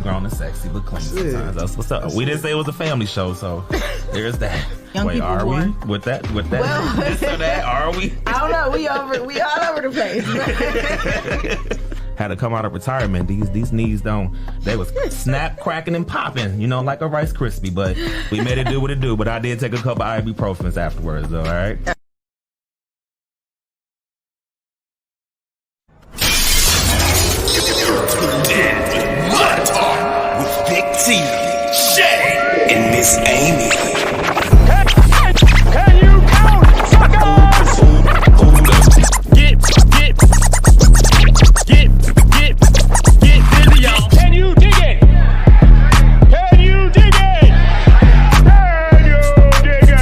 grown and sexy, but clean sometimes. That's what's up. We didn't say it was a family show, so there's that. Wait, are we with that? Well, this or that? Are we? I don't know. We all over the place. Had to come out of retirement. These knees they was snap, cracking, and popping, like a Rice Krispie. But we made it do what it do. But I did take a couple ibuprofens afterwards, though, all right? With Big T, Shay, and Miss Amy. Can you count, suckers? Get busy, y'all. Can you dig it? Can you dig it? Can you dig it?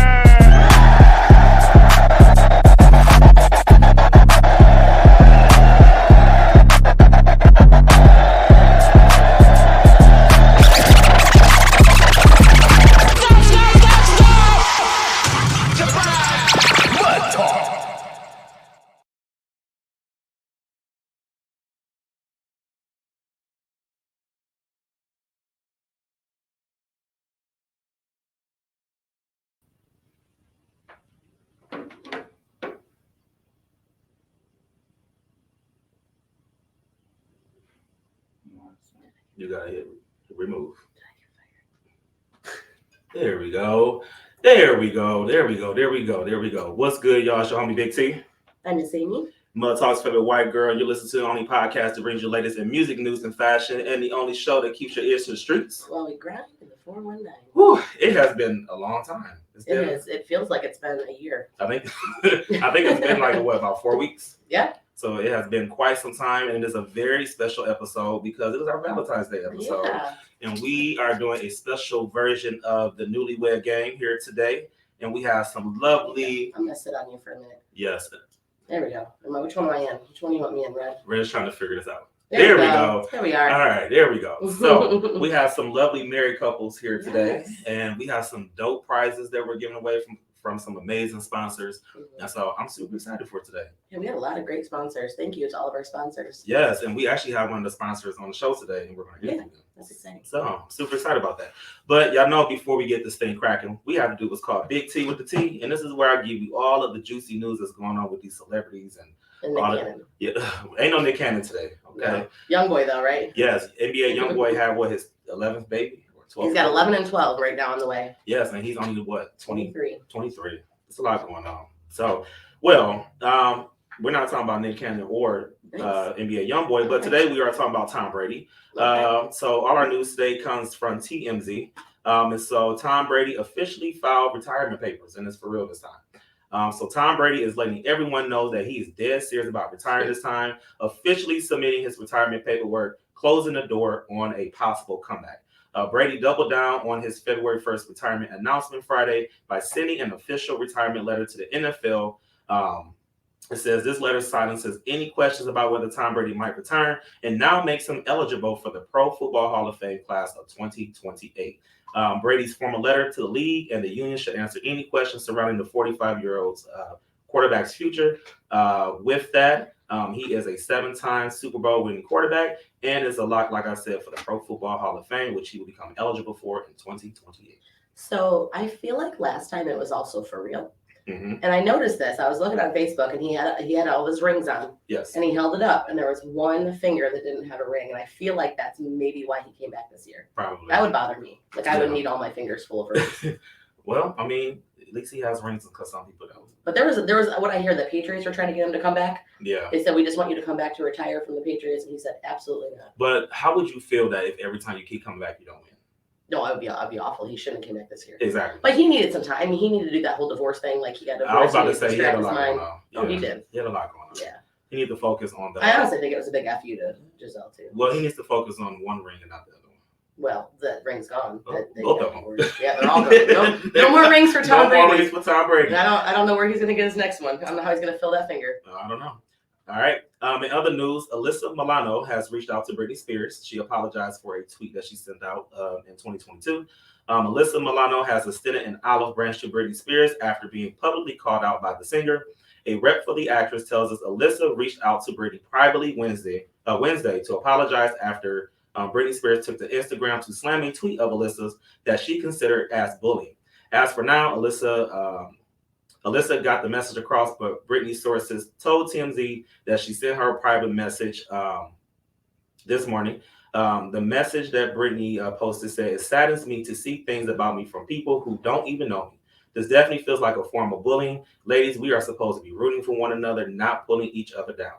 You gotta hit remove. There we go. What's good, y'all? It's your homie Big T. I'm Miss Amy. Mud Talk's favorite white girl. You listen to the only podcast that brings you latest in music, news, and fashion, and the only show that keeps your ears to the streets. Well, we grind in the 419. Whew, it has been a long time. It is. It feels like it's been a year. I think it's been like about 4 weeks. Yeah. So it has been quite some time, and it is a very special episode because it was our Valentine's Day episode. Yeah. And we are doing a special version of the Newlywed Game here today. And we have some lovely... I'm going to sit on you for a minute. Yes. There we go. Which one am I in? Which one do you want me in, Red? We're just trying to figure this out. There we go. There we are. All right, there we go. So we have some lovely married couples here today. Yes. And we have some dope prizes that we're giving away from some amazing sponsors. And so I'm super excited for today. Yeah, we had a lot of great sponsors. Thank you to all of our sponsors. Yes, and we actually have one of the sponsors on the show today, and we're going to get to them. That's exciting. So I'm super excited about that. But y'all know before we get this thing cracking, we have to do what's called Big T with the T. And this is where I give you all of the juicy news that's going on with these celebrities and Nick Cannon. Yeah, ain't no Nick Cannon today. Okay. No. Young boy though, right? Yes, NBA young boy had his 11th baby or 12th. He's got 11 and 12 right now on the way. Yes, and he's only 23. 23. It's a lot going on. So, well, we're not talking about Nick Cannon or NBA YoungBoy, but today we are talking about Tom Brady. So all our news today comes from TMZ. And so Tom Brady officially filed retirement papers, and it's for real this time. So Tom Brady is letting everyone know that he is dead serious about retiring this time, officially submitting his retirement paperwork, closing the door on a possible comeback. Brady doubled down on his February 1st retirement announcement Friday by sending an official retirement letter to the NFL. It says this letter silences any questions about whether Tom Brady might return and now makes him eligible for the Pro Football Hall of Fame class of 2028. Brady's formal letter to the league and the union should answer any questions surrounding the 45-year-old's quarterback's future. With that, he is a 7-time Super Bowl winning quarterback and is a lock, like I said, for the Pro Football Hall of Fame, which he will become eligible for in 2028. So I feel like last time it was also for real. Mm-hmm. And I noticed this. I was looking on Facebook and he had all his rings on. Yes. And he held it up and there was one finger that didn't have a ring. And I feel like that's maybe why he came back this year. Probably. That would bother me. Like I would need all my fingers full of rings. Well, I mean, at least he has rings because some people don't. But there was what I hear, the Patriots were trying to get him to come back. Yeah. They said, we just want you to come back to retire from the Patriots. And he said, absolutely not. But how would you feel that if every time you keep coming back, you don't win? No, I'd be awful. He shouldn't have came back this year. Exactly. But he needed some time. I mean, he needed to do that whole divorce thing. Like he got divorced. I was about to say he had a lot going on. Yeah. Oh, he did. He had a lot going on. Yeah. He needs to focus on that. I honestly think it was a big F you to Giselle too. Well, he needs to focus on one ring and not the other one. Well, the ring's gone. Both of them. Yeah, they're all gone. No more rings for Tom Brady. No more rings for Tom Brady. I don't know where he's going to get his next one. I don't know how he's going to fill that finger. I don't know. All right. In other news, Alyssa Milano has reached out to Britney Spears. She apologized for a tweet that she sent out in 2022. Alyssa Milano has extended an olive branch to Britney Spears after being publicly called out by the singer. A rep for the actress tells us Alyssa reached out to Britney privately Wednesday to apologize after Britney Spears took to Instagram to slam a tweet of Alyssa's that she considered as bullying. As for now, Alyssa got the message across, but Britney's sources told TMZ that she sent her a private message this morning. The message that Britney posted said, "It saddens me to see things about me from people who don't even know me. This definitely feels like a form of bullying. Ladies, we are supposed to be rooting for one another, not pulling each other down."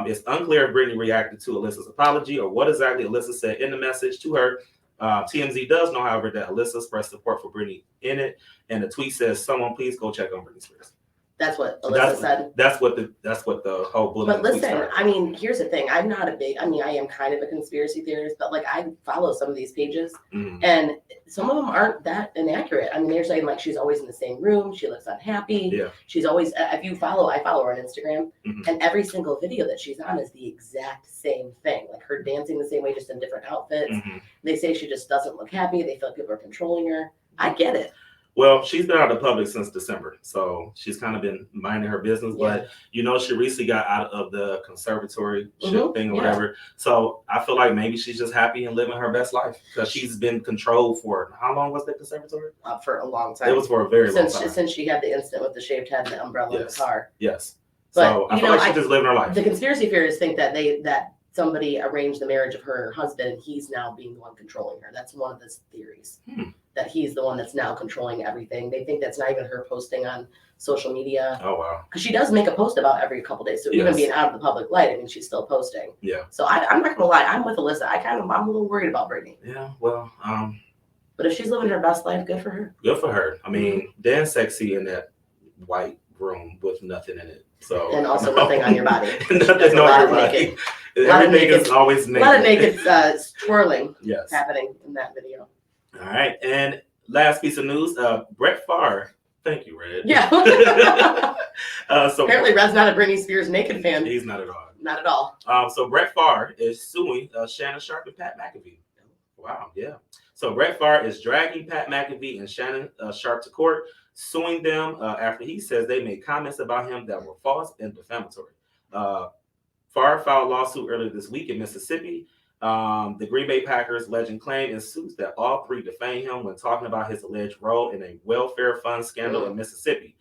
It's unclear if Britney reacted to Alyssa's apology or what exactly Alyssa said in the message to her. TMZ does know, however, that Alyssa expressed support for Britney in it, and the tweet says, "Someone please go check on Britney Spears." That's what Alyssa said. That's what the whole bullying. But listen, I mean, here's the thing. I am kind of a conspiracy theorist, but like I follow some of these pages, and some of them aren't that inaccurate. I mean, they're saying like she's always in the same room, she looks unhappy. Yeah. She's always. I follow her on Instagram, and every single video that she's on is the exact same thing. Like her dancing the same way, just in different outfits. They say she just doesn't look happy. They feel people are controlling her. I get it. Well, she's been out of the public since December, so she's kind of been minding her business. Yeah. But she recently got out of the conservatory thing or whatever. So I feel like maybe she's just happy and living her best life because she's been controlled for how long was that conservatory? For a long time. It was for a very long time. Since she had the incident with the shaved head and the umbrella in the car. Yes. But, so I feel like she's just living her life. The conspiracy theorists think that somebody arranged the marriage of her and her husband, and he's now being the one controlling her. That's one of the theories. That he's the one that's now controlling everything. They think that's not even her posting on social media. Oh, wow. Because she does make a post about every couple days. So even being out of the public light, I mean, she's still posting. Yeah. So I'm not going to lie. I'm with Alyssa. I'm a little worried about Britney. Yeah, well. But if she's living her best life, good for her. Good for her. I mean, dance sexy in that white room with nothing in it. So and also nothing on your body. Nothing on your body. Everything is always naked. A lot of naked twirling happening in that video. All right. And last piece of news, Brett Favre. Thank you, Red. Yeah. So apparently Red's not a Britney Spears naked fan. He's not at all. Not at all. So Brett Favre is suing Shannon Sharp and Pat McAfee. Wow, yeah. So Brett Favre is dragging Pat McAfee and Shannon Sharp to court, suing them after he says they made comments about him that were false and defamatory. Favre filed a lawsuit earlier this week in Mississippi. The Green Bay Packers legend claimed in suits that all three defamed him when talking about his alleged role in a welfare fund scandal in Mississippi.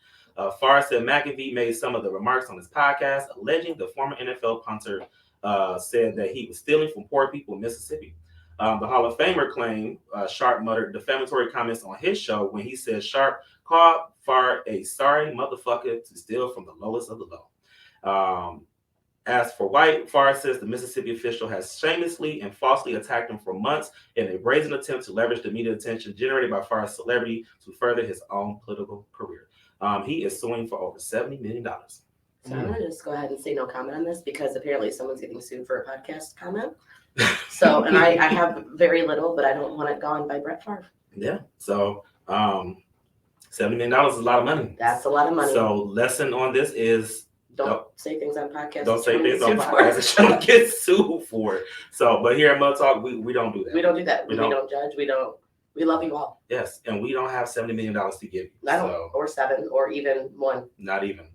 Favre said McAfee made some of the remarks on his podcast, alleging the former NFL punter said that he was stealing from poor people in Mississippi. The Hall of Famer claimed Sharp muttered defamatory comments on his show when he said Sharp called Favre a sorry motherfucker to steal from the lowest of the low. As for White, Favre says the Mississippi official has shamelessly and falsely attacked him for months in a brazen attempt to leverage the media attention generated by Favre's celebrity to further his own political career. He is suing for over $70 million. So I'm going to just go ahead and say no comment on this because apparently someone's getting sued for a podcast comment. So, and I have very little, but I don't want it gone by Brett Favre. Yeah. So, $70 million is a lot of money. That's a lot of money. So, lesson on this is don't say things on podcasts. Don't say things on podcasts that you don't get sued for. So, but here at Mud Talk, we don't do that. We don't do that. We don't judge. We love you all. Yes, and we don't have $70 million to give you. Or 7, or even 1. Not even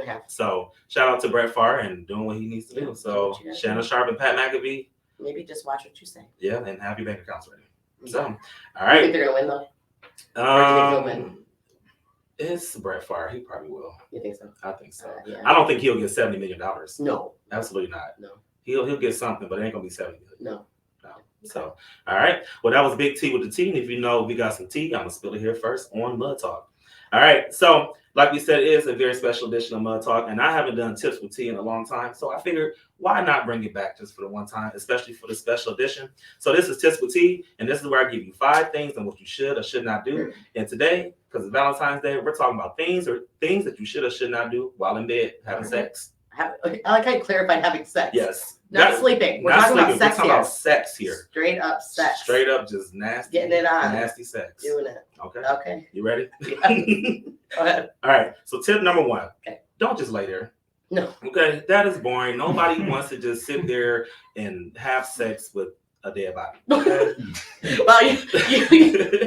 half. So, shout out to Brett Favre and doing what he needs to do. So, Shannon Sharp and Pat McAfee. Maybe just watch what you say. Yeah, and have your bank accounts ready. Yeah. So, all right. You think they're gonna win though? Or do you think they'll win? It's Brett Favre. He probably will. You think so? I think so. Yeah. I don't think he'll get $70 million. No, absolutely not. No, he'll get something, but it ain't gonna be $70 million. No. So, all right. Well, that was Big T with the tea. And if you know we got some tea, I'm gonna spill it here first on Mud Talk. All right. So, like we said, it is a very special edition of Mud Talk, and I haven't done tips with tea in a long time. So I figured, why not bring it back just for the one time, especially for the special edition? So this is tips with tea, and this is where I give you 5 things on what you should or should not do. And today, because it's Valentine's Day, we're talking about things that you should or should not do while in bed having sex. I like how you clarified having sex. Yes. Not sleeping. We're talking about sex here. We're talking about sex here. Straight up sex. Straight up, just nasty. Getting it on. Nasty sex. Doing it. Okay. You ready? Yeah. Go ahead. All right. So tip number 1. Okay. Don't just lay there. No. Okay. That is boring. Nobody wants to just sit there and have sex with a dead body. Okay? Well,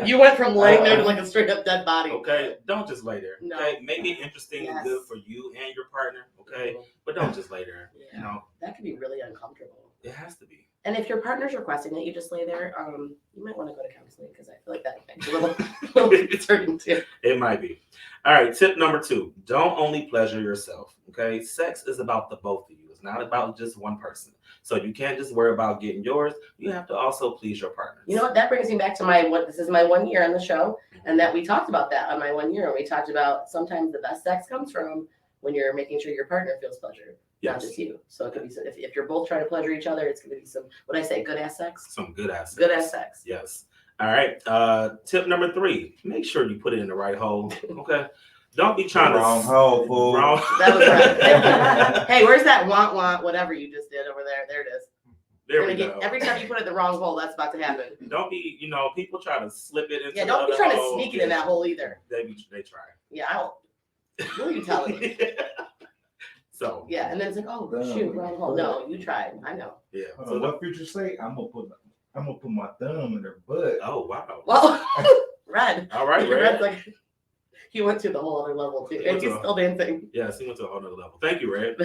you went from laying there to like a straight up dead body. Okay. Don't just lay there. No. Okay. Make it interesting and good for you and your partner. Okay. But don't just lay there. Yeah. You know. That could be really uncomfortable. It has to be. And if your partner's requesting that you just lay there, you might want to go to counseling because I feel like that might be a little concerning too. It might be. All right, tip number 2. Don't only pleasure yourself, okay? Sex is about the both of you. It's not about just one person. So you can't just worry about getting yours. You have to also please your partner. You know what? That brings me back to this is my 1 year on the show, and that we talked about that on my 1 year. And we talked about sometimes the best sex comes from when you're making sure your partner feels pleasure. Not just you. So it could be if you're both trying to pleasure each other, it's going to be some, what I say, good ass sex. Some good ass sex. Good ass sex. Yes. All right. Tip number 3. Make sure you put it in the right hole. Okay. Don't be trying wrong hole, fool. Wrong. That was right. Hey, where's that want whatever you just did over there? There it is. There we go. Every time you put it in the wrong hole, that's about to happen. Don't be, people try to slip it into. Yeah, don't be trying to sneak it in that hole either. They try. Yeah, who are you telling? So. Yeah, and then it's like, oh shoot, wrong hole. No, you tried. I know. Yeah. So what Future say? I'm gonna put my thumb in her butt. Oh wow. Well, Red. All right, Red. Red's like, he went to the whole other level too, and he's still dancing. Yes, he went to a whole other level. Thank you, Red.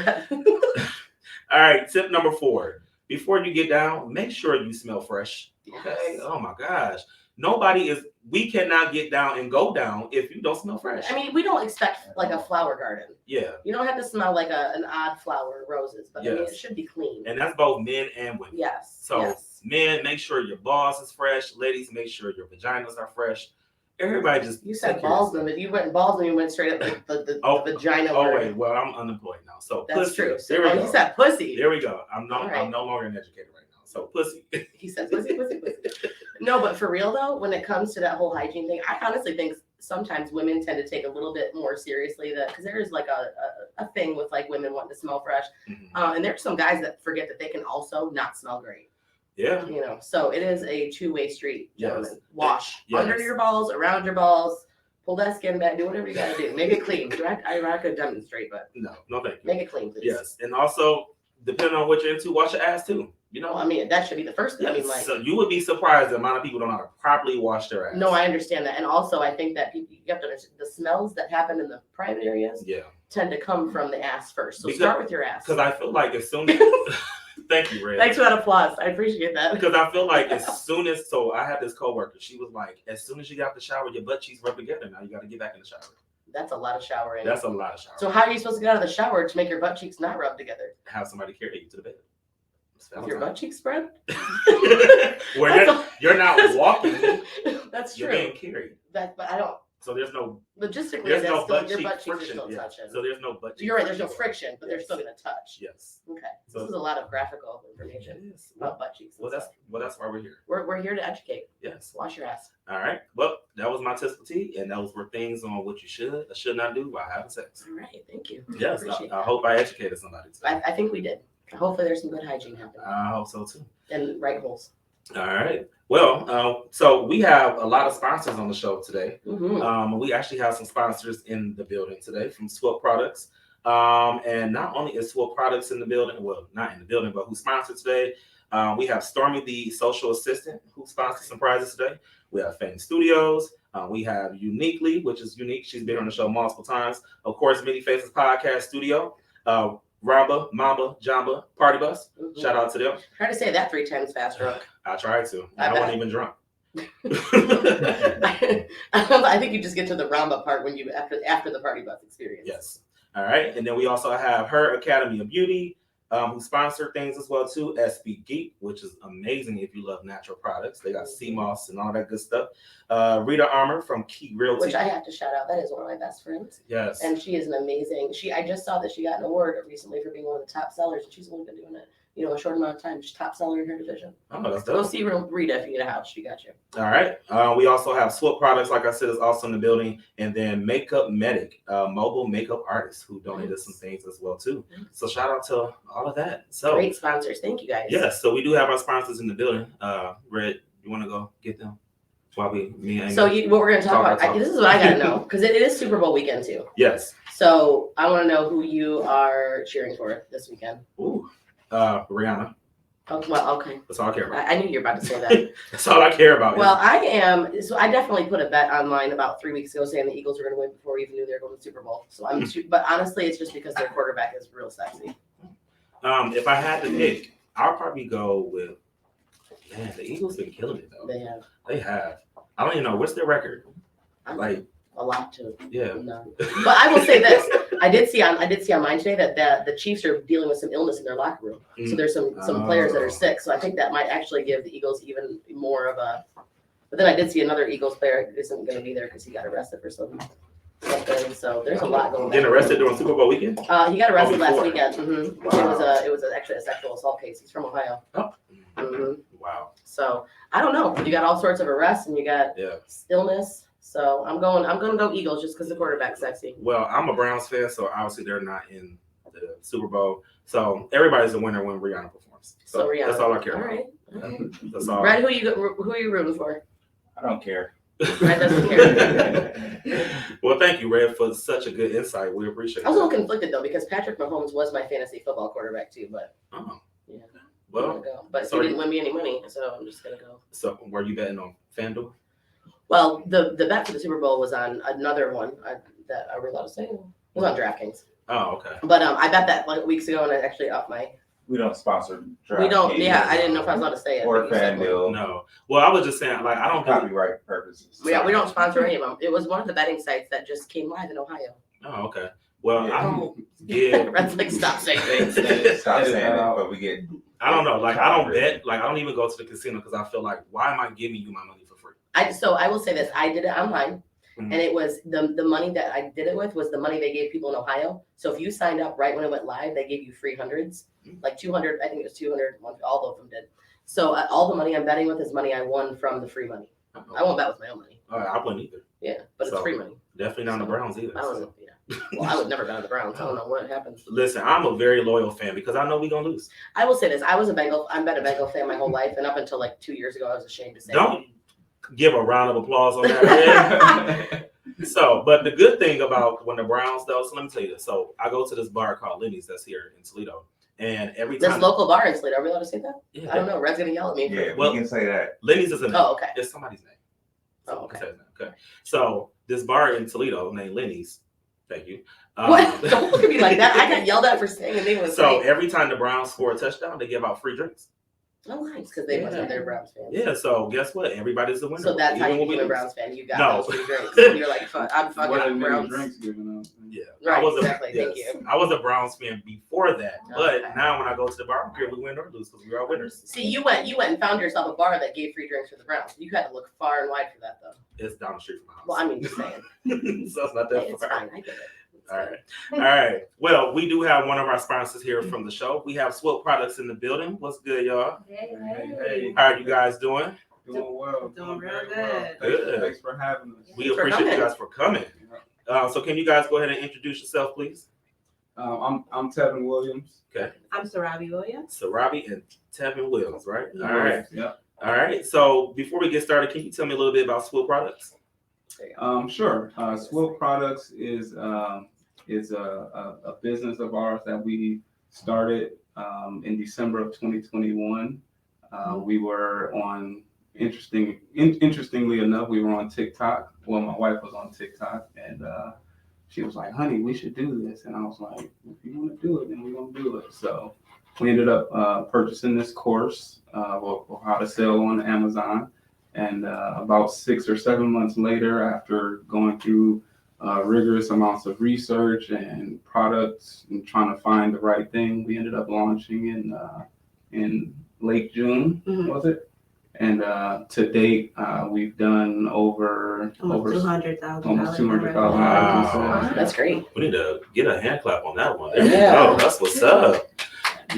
All right, tip number 4. Before you get down, make sure you smell fresh. Okay. Yes. Oh my gosh. We cannot get down and go down if you don't smell fresh. I mean, we don't expect like a flower garden. Yeah. You don't have to smell like an odd flower, roses, but I mean, Yes. it should be clean. And that's both men and women. Yes. So yes. men, make sure your balls is fresh. Ladies, make sure your vaginas are fresh. Everybody just You said balls, but you went balls and you went straight up like the vagina. Oh word. wait, well I'm unemployed now. So That's pussy. true. So, There we go. You said pussy. There we go. I'm All right. no longer an educator right now. So pussy. He said pussy. No, but for real though, when it comes to that whole hygiene thing, I honestly think sometimes women tend to take a little bit more seriously because there is like a thing with like women wanting to smell fresh, and there's some guys that forget that they can also not smell great. Yeah. So it is a two-way street, gentlemen. Yes. Wash Yes. under your balls, around your balls, pull that skin back, do whatever you gotta do. Make it clean. I could demonstrate, but No, thank you. make it clean, please. Yes, and also depending on what you're into, wash your ass too. Well, I mean, that should be the first thing. I mean, like, so you would be surprised the amount of people don't know how to properly wash their ass. no, I understand that. And also, I think that people, you have to understand the smells that happen in the private areas tend to come from the ass first. So start with your ass. Because I feel like as soon as thank you, Red. Thanks for that applause. I appreciate that. Because I feel like as soon as I had this coworker, she was like, as soon as you got out the shower, your butt cheeks rub together. Now you got to get back in the shower. That's a lot of showering. That's a lot of showering. So how are you supposed to get out of the shower to make your butt cheeks not rub together? Have somebody carry you to the bed. With your butt cheeks spread? Where you're not walking. That's You're true. being carried. But I don't. So there's no logistically, there's that's no still, butt your cheek butt cheeks are friction. still Yeah. touching. So there's no butt cheek. You're right. There's no friction. friction, but they're still gonna touch. Yes. Okay. So This is a lot of graphical information yes. about butt cheeks. and Well, stuff. that's why we're here. We're here to educate. Yes. Wash your ass. All right. Well, that was my tip for tea, and those were things on what you should or should not do while having sex. All right. Thank you. Yes. Appreciate I hope I educated somebody today. I think we did. Hopefully, there's some good hygiene happening I hope so too. and right holes. All right. Well, so we have a lot of sponsors on the show today. Mm-hmm. We actually have some sponsors in the building today from Swoop Products. And not only is Swoop Products in the building, well, not in the building, but who sponsored today. We have Stormy, the social assistant, who sponsored some prizes today. We have Fame Studios. We have Uniquely, which is unique. She's been on the show multiple times. Of course, Many Faces Podcast Studio. Ramba, Mamba, Jamba, Party Bus. Mm-hmm. Shout out to them. Try to say that 3 times fast, Rook. I tried to. I I bet. wasn't even drunk. I think you just get to the Ramba part when you after the party bus experience. Yes. All right. And then we also have Her Academy of Beauty, who sponsored things as well too. SB Geek, which is amazing if you love natural products. They got sea moss and all that good stuff. Rita Armour from Key Realty. Which I have to shout out. That is one of my best friends. Yes. And she is an amazing. I just saw that she got an award recently for being one of the top sellers, and she's only been doing it, a short amount of time. She's top seller in her division. Oh, that's Go dope. see Rita if you get a house. She got you. All right. We also have Swoop Products, like I said, is also in the building. And then Makeup Medic, mobile makeup artist who donated some things as well too. So shout out to all of that. So Great sponsors. Thank you guys. yes, so we do have our sponsors in the building. Red, you want to go get them? While me and So what we're going to talk Talk. about, this is what I got to know, because it is Super Bowl weekend too. Yes. So I want to know who you are cheering for this weekend. Ooh. Rihanna. Oh, well, okay. That's all I care about. I knew you were about to say that. That's all I care about. Well, I am. So I definitely put a bet online about 3 weeks ago saying the Eagles were going to win before we even knew they were going to the Super Bowl. So but honestly, it's just because their quarterback is real sexy. If I had to pick, I'll probably go with Man, the Eagles been killing it though. They have They have. I don't even know what's their record. Like, a lot to. yeah. No. But I will say this: I did see on mine today that the Chiefs are dealing with some illness in their locker room. So there's some players that are sick. So I think that might actually give the Eagles even more of a. But then I did see another Eagles player isn't going to be there because he got arrested for something. So there's a lot going on. Getting arrested during Super Bowl weekend? He got arrested last before. weekend. Wow. It was actually a sexual assault case. He's from Ohio. Oh. Mhm. Wow. So I don't know. You got all sorts of arrests and you got illness. So I'm gonna go Eagles just because the quarterback's sexy. Well, I'm a Browns fan, so obviously they're not in the Super Bowl. So everybody's a winner when Rihanna performs. So Rihanna. that's all I care All about. right. That's all. Brad, who are you rooting for? I don't care. Brad doesn't care. Well, thank you, Red, for such a good insight. We appreciate it. I was a little conflicted though because Patrick Mahomes was my fantasy football quarterback too, but Oh, yeah. well, I'm gonna go. But sorry. he didn't win me any money, so I'm just gonna go. so were you betting on FanDuel? Well, the bet for the Super Bowl was on another one that I were allowed to say. It was on DraftKings. Oh, okay. But I bet that like weeks ago and I actually upped my. We don't sponsor. We don't. DraftKings Yeah, I didn't know if I was allowed to say it. Or but you said one. FanDuel. No. Well, I was just saying, like, I don't think. Copyright purposes. Yeah, we don't sponsor any of them. It was one of the betting sites that just came live in Ohio. Oh, okay. Well, Yeah. I don't get. Red's like, stop saying things. Stop saying it, but we get. I don't know. Like, I don't bet. Like, I don't even go to the casino because I feel like, why am I giving you my money for free? So I will say this: I did it online, Mhm. and it was the money that I did it with was the money they gave people in Ohio. So if you signed up right when it went live, they gave you free hundreds, like 200. I think it was 200. All of them did. So all the money I'm betting with is money I won from the free money. I won't bet with my own money. I wouldn't either. Yeah, but it's So, free money. Definitely not on the Browns either. I don't know. Yeah. Well, I would never bet on the Browns. I don't know what happens. Listen, I'm a very loyal fan because I know we're gonna lose. I will say this: I've been a Bengal fan my whole life, and up until like 2 years ago, I was ashamed to say. Don't give a round of applause on that. So, but the good thing about when the Browns though, so let me tell you this. So I go to this bar called Lenny's that's here in Toledo. And every This time local bar in Toledo, are we allowed to say that? yeah, I don't know. Red's gonna yell at me. Yeah, Well, we can say that. Lenny's is a name. Oh, okay. It's somebody's name. Oh, okay. Okay. So this bar in Toledo named Lenny's. Thank you. What? Don't look at me like that. I got yelled at for saying a name was So right. every time the Browns score a touchdown, they give out free drinks. Oh, nice, because they must have their Browns fans. Yeah. So guess what? Everybody's the winner. So that's how Even you when we became a lose. Browns fan. You got No. those free drinks. You're like, I'm fucking What are up many Browns. drinks given out? Yeah, Right, I was exactly. Thank you. I was a Browns fan before that, but Okay. now when I go to the bar, I don't care if we win or lose because we're all winners. See, you went and found yourself a bar that gave free drinks for the Browns. You had to look far and wide for that, though. It's down the street from my house. Well, I mean, just saying. So it's not that It's far. fine. I get it. It's All fine. right. All right. Well, we do have one of our sponsors here from the show. We have Swope Products in the building. What's good, y'all? Hey, How are you guys doing? doing well. Doing real very good. well. Good. Thanks for having us. We Thanks for appreciate you coming. guys for coming. So can you guys go ahead and introduce yourself, please? I'm Tevin Williams. I'm Sarabi Williams. Sarabi and Tevin Williams, right? All right. Yeah. All right. So before we get started, can you tell me a little bit about Swope Products? Sure. Swope Products is a business of ours that we started in December of 2021. We were on interestingly enough, we were on TikTok. Well, my wife was on TikTok, and she was like, "Honey, we should do this." And I was like, "If you want to do it, then we're gonna do it." So we ended up purchasing this course of how to sell on Amazon. And about 6 or 7 months later, after going through rigorous amounts of research and products and trying to find the right thing, we ended up launching in late June, was it? And to date, we've done over $200,000. almost $200,000. Wow. That's great. We need to get a hand clap on that one. There Yeah. you go. That's what's up.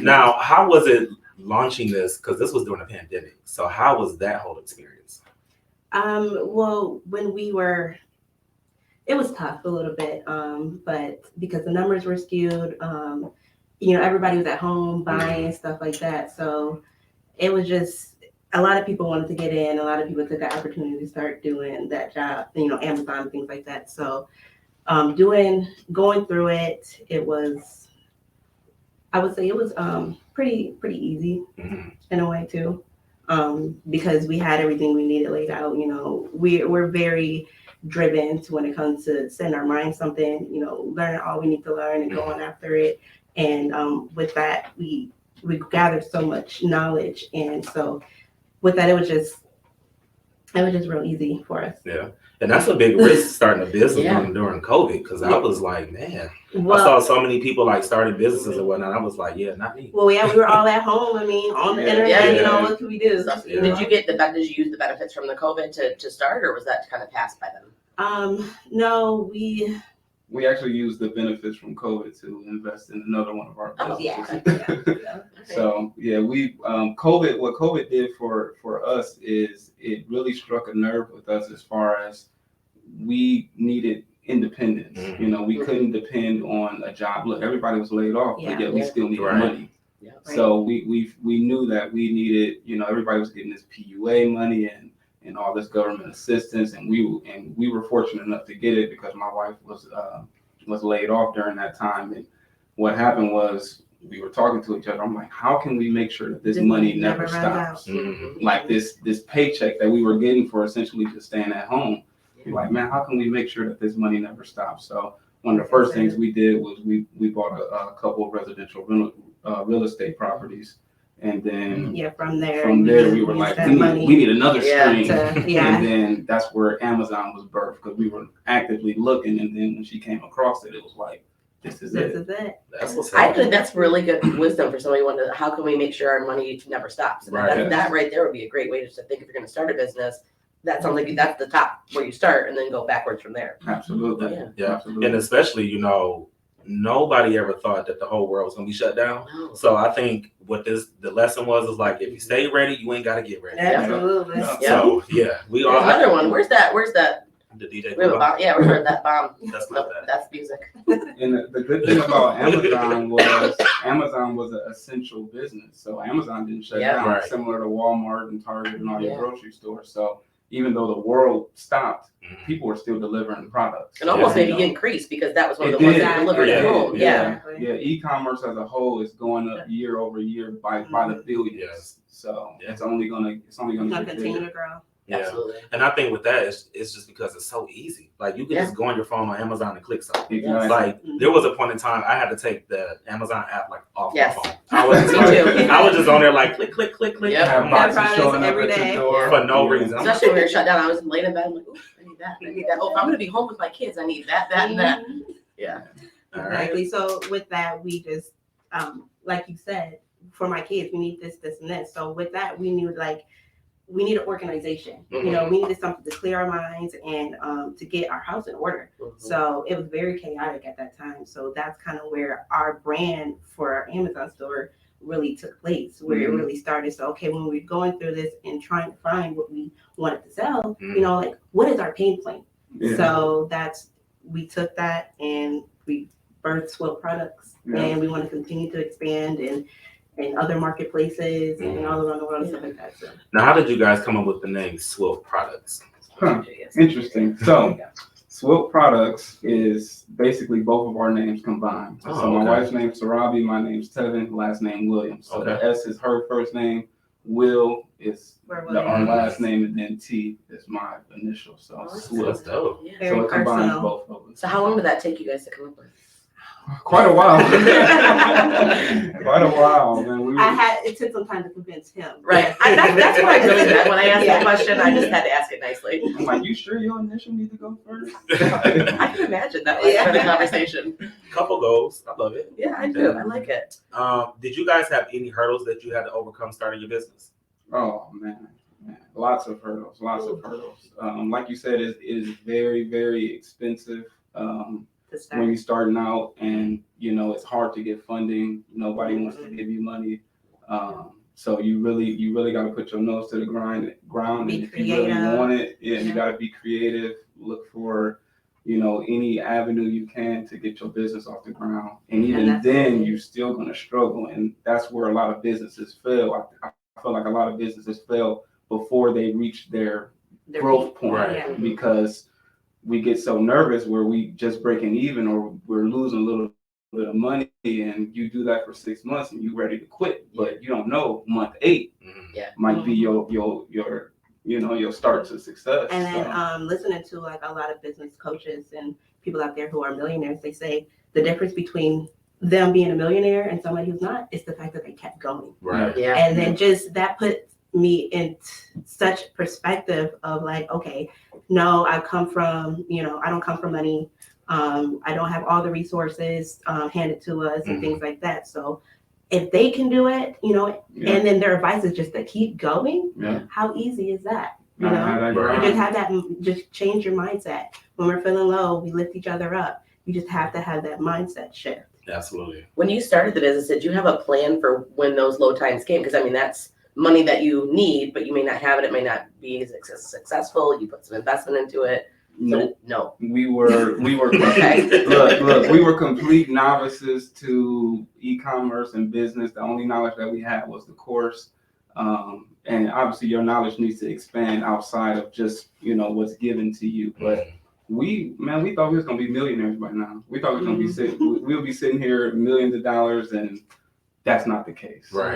Now, how was it launching this? Because this was during a pandemic. So how was that whole experience? Well, when it was tough a little bit, but because the numbers were skewed, everybody was at home buying and stuff like that. So it was just, a lot of people wanted to get in. A lot of people took the opportunity to start doing that job, Amazon, things like that. So going through it, I would say it was pretty easy in a way too. Because we had everything we needed laid out. We're very driven to when it comes to setting our mind something, learning all we need to learn and going after it. And with that, we gathered so much knowledge. And so with that, it was just real easy for us. Yeah. And that's a big risk starting a business Yeah. during COVID, because I was like, man, I Well, saw so many people like starting businesses and whatnot. I was like, yeah, not me. well, yeah, we were all at home. I mean, on the Yeah. internet, Yeah. you know, what can we do? So, Yeah. did you use the benefits from the COVID to start, or was that kind of passed by them? No, We actually used the benefits from COVID to invest in another one of our Oh, businesses. yeah. So yeah, we COVID. What COVID did for us is it really struck a nerve with us as far as we needed independence. Mhm. You know, we couldn't depend on a job. Look, everybody was laid off, Yeah. but yet we Yeah. still needed Right. money. Yeah. So we knew that we needed. You know, everybody was getting this PUA money and all this government assistance, and we were fortunate enough to get it because my wife was laid off during that time. And what happened was we were talking to each other. I'm like, how can we make sure that this money never runs stops? out. Mhm. Like this paycheck that we were getting for essentially just staying at home. You're like, man, how can we make sure that this money never stops? So one of the first things we did was we bought a couple of residential real estate properties, and then Yeah, from there we were like, we need another Yeah. stream. Yeah. And then that's where Amazon was birthed, because we were actively looking, and then when she came across it, it was like, this is This it. is it. That's what's I up. think that's really good wisdom for somebody wondering how can we make sure our money never stops. And Right. that right there would be a great way just to think if you're going to start a business. That sounds like that's the top where you start, and then go backwards from there. Absolutely. Yeah. Yeah. Absolutely. And especially, you know, nobody ever thought that the whole world was gonna be shut down. No. So I think what the lesson was is like, if you stay ready, you ain't gotta get ready. Absolutely. Yeah. So yeah, we There's all another one. Where's that? the DJ. We have a bomb. Yeah, we heard that bomb. That's Nope, not that. that's music. And the good thing about Amazon was an essential business. So Amazon didn't shut Yeah. down, Right. similar to Walmart and Target and all your Yeah. grocery stores. So even though the world stopped, Mhm. people were still delivering products. And almost Yeah. maybe increased because that was one of It the ones did. that delivered at Yeah. home. Yeah. Yeah, e-commerce as a whole is going up year over year by the billions. Yes. So Yeah. it's only gonna get Continue bigger. to grow. Yeah. Absolutely. And I think with that, it's just because it's so easy. Like you can Yeah. just go on your phone on Amazon and click something. Exactly. Like there was a point in time I had to take the Amazon app like off Yes. my phone. I was just Me like, too. I was just on there like click, click, click, click. Yep. Have I'm boxes like, products showing up every at day. your door for no reason. I'm Especially when we were shut down, I was laying in bed. I'm like, ooh, I need that. I need that. Oh, if I'm going to be home with my kids, I need that, and that. Mhm. Yeah. all right. Exactly. So with that, we just, like you said, for my kids, we need this, this, and this. So with that, we need an organization. Mhm. You know, we needed something to clear our minds and to get our house in order. So it was very chaotic at that time. So that's kind of where our brand for our Amazon store really took place, where it really started. So, okay, when we're going through this and trying to find what we wanted to sell, Mhm. you know, like what is our pain point? Yeah. So we took that and we birthed Swill Products, Yeah. and we want to continue to expand in other marketplaces and Mhm. all around the world and stuff like that. So Now, how did you guys come up with the name Swift Products? Huh. Interesting. So Swill Products is basically both of our names combined. Oh, So my okay. wife's name's Sarabi, my name's Tevin, last name Williams. So the Okay. S is her first name, Will is we're our willing. last name, and then T is my initial. So Oh, that's Swill. That's dope. Yeah. Very So it combines personal. both of us. So how long did that take you guys to come up with? Quite a while. Quite a while, man. It took some time to convince him. Right. That's what I did. That when I asked Yeah. that question, I just had to ask it nicely. I'm like, you sure your initial need to go first? I can imagine that was for the conversation. Couple goals. I love it. Yeah, I do. I like it. Did you guys have any hurdles that you had to overcome starting your business? Oh man, lots of hurdles. Like you said, it is very, very expensive To start. when you're starting out, and you know it's hard to get funding. Nobody wants to give you money, so you really got to put your nose to the ground. Be And if you really creative. want it, you got to be creative. Look for any avenue you can to get your business off the ground. And even that's then, it. you're still going to struggle, and that's where a lot of businesses fail. I feel like a lot of businesses fail before they reach their growth point, Right. Yeah. because we get so nervous where we just breaking even or we're losing a little bit of money, and you do that for 6 months and you ready to quit, but you don't know month 8 might be your start to success. And then listening to like a lot of business coaches and people out there who are millionaires, they say the difference between them being a millionaire and somebody who's not is the fact that they kept going. Right. Yeah. And then just that put me in such perspective of like, okay, no, I come from, I don't come from money. I don't have all the resources handed to us and things like that. So if they can do it, and then their advice is just to keep going, how easy is that? You just have that, just change your mindset. When we're feeling low, we lift each other up. You just have to have that mindset shift. Absolutely. When you started the business, did you have a plan for when those low times came? Because I mean, that's money that you need, but you may not have it. It may not be successful. You put some investment into it. Nope. No. We were Okay. look, we were complete novices to e-commerce and business. The only knowledge that we had was the course. And obviously your knowledge needs to expand outside of just, what's given to you. But we thought we was gonna be millionaires by now. We thought we was gonna be we'll be sitting here millions of dollars, and that's not the case. Right.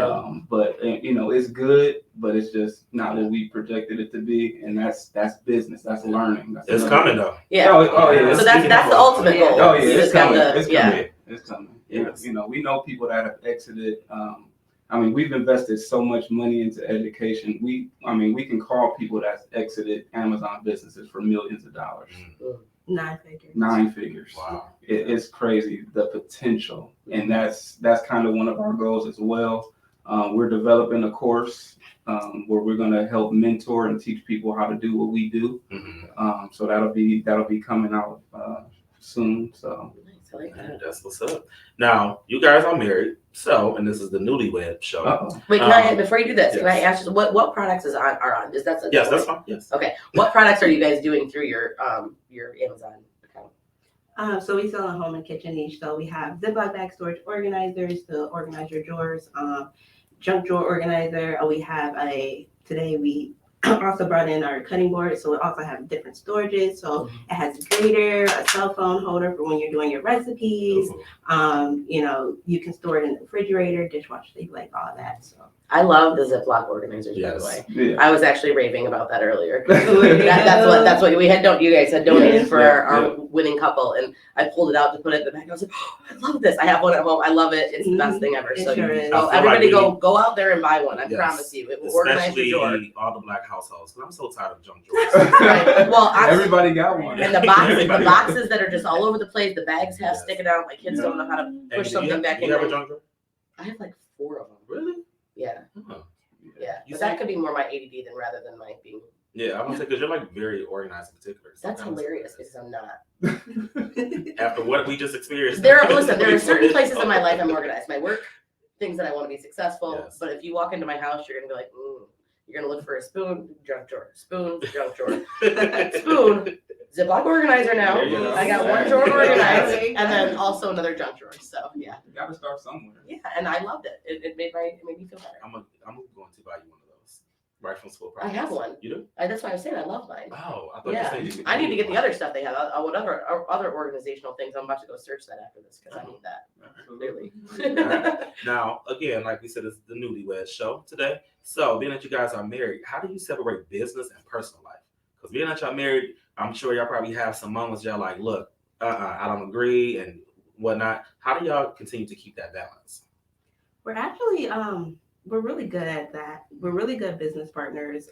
But it's good, but it's just not what we projected it to be, and that's business. That's learning. It's coming though. Yeah. Oh yeah. So that's the ultimate goal. Oh yeah, You it's just have coming. to- It's yeah. coming. It's coming. Yes. We know people that have exited. We've invested so much money into education. We can call people that's exited Amazon businesses for millions of dollars. 9 figures. 9 figures. Wow. It's crazy, the potential. And that's kind of one of our goals as well. We're developing a course where we're going to help mentor and teach people how to do what we do. So that'll be coming out soon. So Nice, I like that. Yeah, that's what's up. Now, you guys are married, and this is the Newlywed show. uh-oh. Wait, can I before you do this? Can I yes. ask you what products are on? Is that Yes, that's fine. Yes. Okay. What products are you guys doing through your Amazon account? So we sell a home and kitchen niche. So we have Ziploc bag storage organizers to organize your drawers, junk drawer organizer. Today we also brought in our cutting board. So we also have different storages. So it has a grater, a cell phone holder for when you're doing your recipes. You can store it in the refrigerator, dishwasher, like all of that. So I love the Ziploc organizers, Yes. by the way. Yeah. I was actually raving about that earlier. That's what we had. You guys had donated for our winning couple, and I pulled it out to put it in the bag. I was like, oh, I love this. I have one at home. I love it. It's the best thing ever. It So sure is. everybody I feel like go out there and buy one. I Yes. promise you, it will organize Especially your drawer. all the black households, because I'm so tired of junk drawers. Right. Well, Everybody got one. and the boxes that are just all over the place. The bags have Yes. sticking out. My kids don't know how to push something back in. You have a junk drawer? I have like 4 of them. Really? Yeah, Oh. yeah. You But that see- could be more my ADD than rather than my being. Yeah, I'm gonna say because you're like very organized and particular. So That's I'm hilarious surprised. because I'm not. After what we just experienced. There are certain places in my life I'm organized. My work, things that I want to be successful. Yes. But if you walk into my house, you're gonna be like, you're gonna look for a spoon, junk drawer, spoon, junk drawer, spoon, Ziploc organizer now. There you go. I got one drawer organized, and then also another junk drawer. So yeah, You gotta start somewhere. yeah, and I loved it. It made me feel better. I'm going to buy you one of those. Right from School I have one. You do? That's why I was saying I love mine. Oh, I thought Yeah. you said I need to get the other stuff they have. Whatever other organizational things. I'm about to go search that after this because I need that. Clearly. Now, again, like we said, it's the Newlywed show today. So, being that you guys are married, how do you separate business and personal life? Because being that y'all married, I'm sure y'all probably have some moments y'all like, look, I don't agree and whatnot. How do y'all continue to keep that balance? we're actually we're really good at that. We're really good business partners.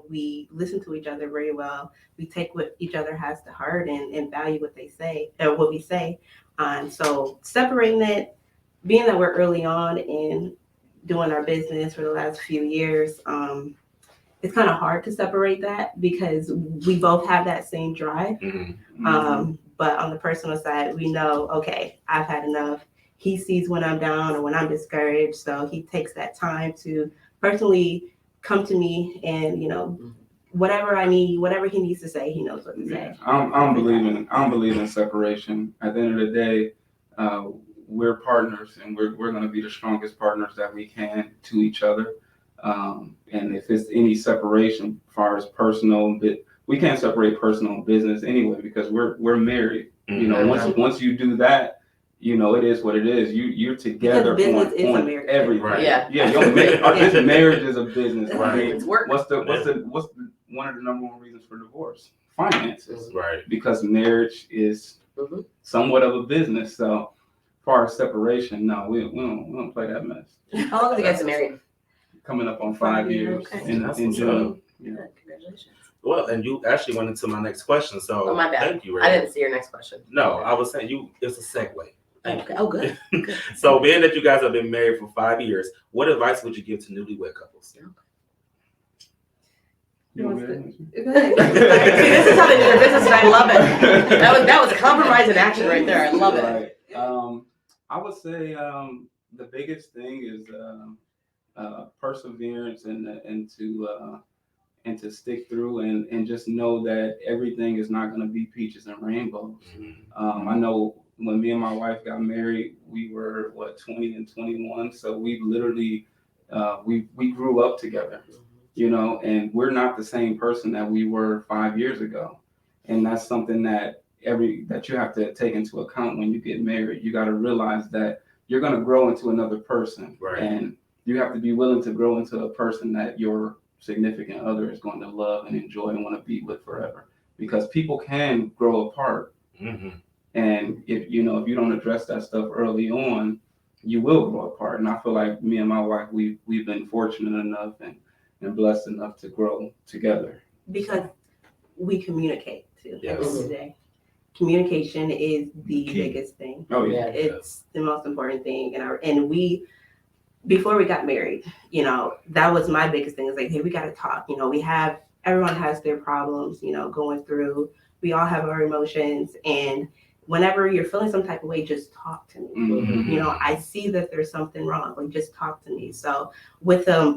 We listen to each other very well. We take what each other has to heart and value what they say or what we say. So separating it, being that we're early on in doing our business for the last few years, it's kind of hard to separate that because we both have that same drive. But on the personal side, we know, okay, I've had enough. He sees when I'm down or when I'm discouraged. So he takes that time to personally come to me and, whatever I need, whatever he needs to say, he knows what to say. I don't believe in separation. At the end of the day, we're partners, and we're going to be the strongest partners that we can to each other. And if it's any separation as far as personal, we can't separate personal and business anyway because we're married. Once you do that, it is what it is. You're together Because business is a on marriage. everything. Right. Yeah. This marriage is a business. Right. It's work. What's one of the number one reasons for divorce? Finances. Right. Because marriage is Mhm. somewhat of a business. So, as far as separation, no, we don't play that mess. How long have you guys been married? coming up on 5 years Okay. in That's in what's June. Yeah. Good, congratulations. Well, and you actually went into my next question, so Oh, my bad. thank you, Ray. I didn't see your next question. No, I was saying it's a segue. Thank Okay. Oh, good. Good. So, being that you guys have been married for 5 years, what advice would you give to newlywed couples? You want me to answer? Go ahead. See, this is how they do their business, and I love it. That was compromise in action right there. I love it. Right. I would say the biggest thing is perseverance and to stick through and just know that everything is not going to be peaches and rainbows. I know when me and my wife got married, we were 20 and 21, so we literally we grew up together, you know, and we're not the same person that we were 5 years ago, and that's something that you have to take into account when you get married. You got to realize that you're going to grow into another person, Right. and you have to be willing to grow into a person that your significant other is going to love and enjoy and want to be with forever. Because people can grow apart, and if you don't address that stuff early on, you will grow apart. And I feel like me and my wife, we've been fortunate enough and blessed enough to grow together. Because we communicate too. Yes. At the end of the day, communication is the Key. biggest thing. Oh yeah. It's the most important thing. And we, before we got married, that was my biggest thing. Is like, hey, we got to talk. Everyone has their problems, going through. We all have our emotions, and whenever you're feeling some type of way, just talk to me. Mhm. I see that there's something wrong. Like, just talk to me. So with us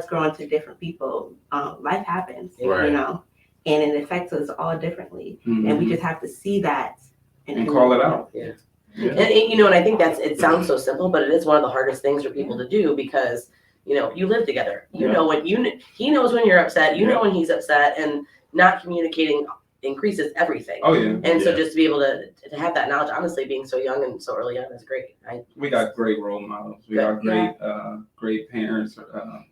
growing to different people, life happens, Right. and it affects us all differently. And we just have to see that and call it out. Yeah. Yeah. And I think it sounds so simple, but it is one of the hardest things for people to do because, you live together. You Yeah. know when he knows when you're upset, you Yeah. know when he's upset, and not communicating increases everything. Oh yeah. And so Yeah. just to be able to have that knowledge, honestly, being so young and so early on is great. We got great role models. We Good. got great parents.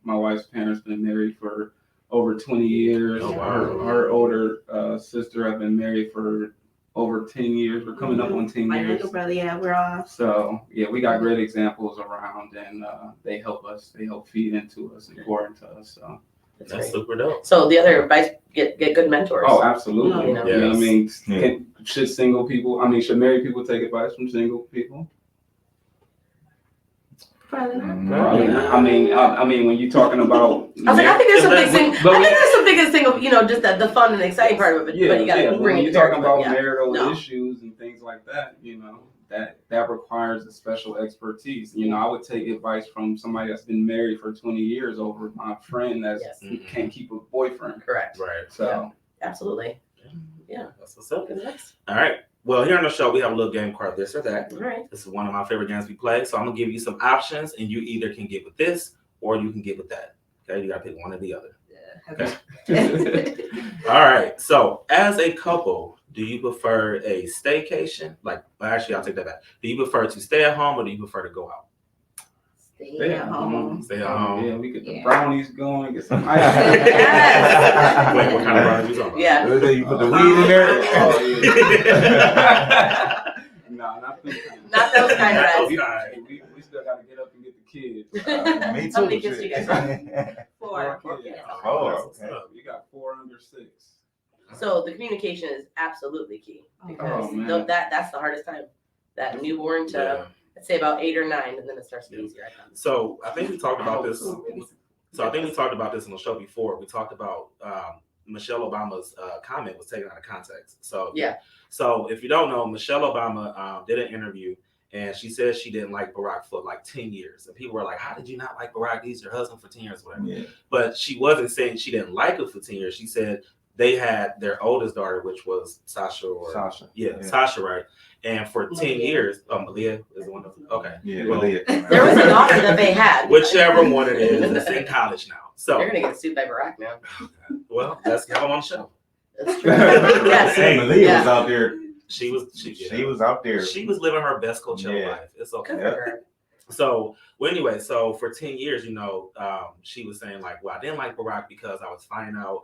My wife's parents been married for over 20 years. Oh, wow. Her older sister have been married for over 10 years. We're coming up on 10 My years. little brother, we're all. So yeah, we got great examples around, and they help us. They help feed into us and pour into us. So That's That's great. super dope. So the other advice, get good mentors. oh, absolutely. You know. You know what I mean? Yeah. Should married people take advice from single people? Probably not. Probably not. I mean, when you're talking about, I was like, I think there's some big thing. But I think there's some biggest thing of just the fun and exciting part of it. But you got to but bring when it you're talking together, about yeah. marital No. issues and things like that, that requires a special expertise. I would take advice from somebody that's been married for 20 years over my friend that Yes. can't keep a boyfriend. Correct. Right. So Absolutely. Yeah. That's what's up. Good advice. All right. Well, here on the show, we have a little game called This or That. All right. This is one of my favorite games we play. So I'm going to give you some options, and you either can get with this or you can get with that. Okay? You got to pick one or the other. All right. So as a couple, do you prefer a staycation? Actually, I'll take that back. Do you prefer to stay at home or do you prefer to go out? Stay at home. Stay at home. Yeah, we get the Yeah. brownies going, get some ice. Yes. Wait, what kind of brownies you talking about? Yeah. You put the weed in there. Oh, yeah. No, not those kind. Not those kind of Not rides. those kind. We still got to get up and get the kids. Me How too. many kids do you guys have? Four. kids. Oh, That's what's okay. up. We got 4 under 6. So the communication is absolutely key because Oh, man. that's the hardest time. That newborn to Yeah. let's say about 8 or 9, and then it starts to get easier. So I think we talked about this. So I think we talked about this on the show before. We talked about Michelle Obama's comment was taken out of context. So Yeah. So if you don't know, Michelle Obama did an interview, and she said she didn't like Barack for like 10 years. And people were like, how did you not like Barack? He's your husband for 10 years, whatever. Yeah. But she wasn't saying she didn't like him for 10 years. She said they had their oldest daughter, which was Sasha. Yeah. Sasha, right? And for 10 Malia. years, Malia is the one. Okay. Yeah. Well, Malia. There was a daughter that they had. Whichever one it is, it's in college now. So, They're gonna get sued by Barack now. well, let's have him on the show. That's true. Yes. Hey, Malia Yeah. was out there. She was out there. She was living her best Coachella Yeah. life. It's Good okay. for her. So, well, anyway, so for 10 years, she was saying like, well, I didn't like Barack because I was finding out,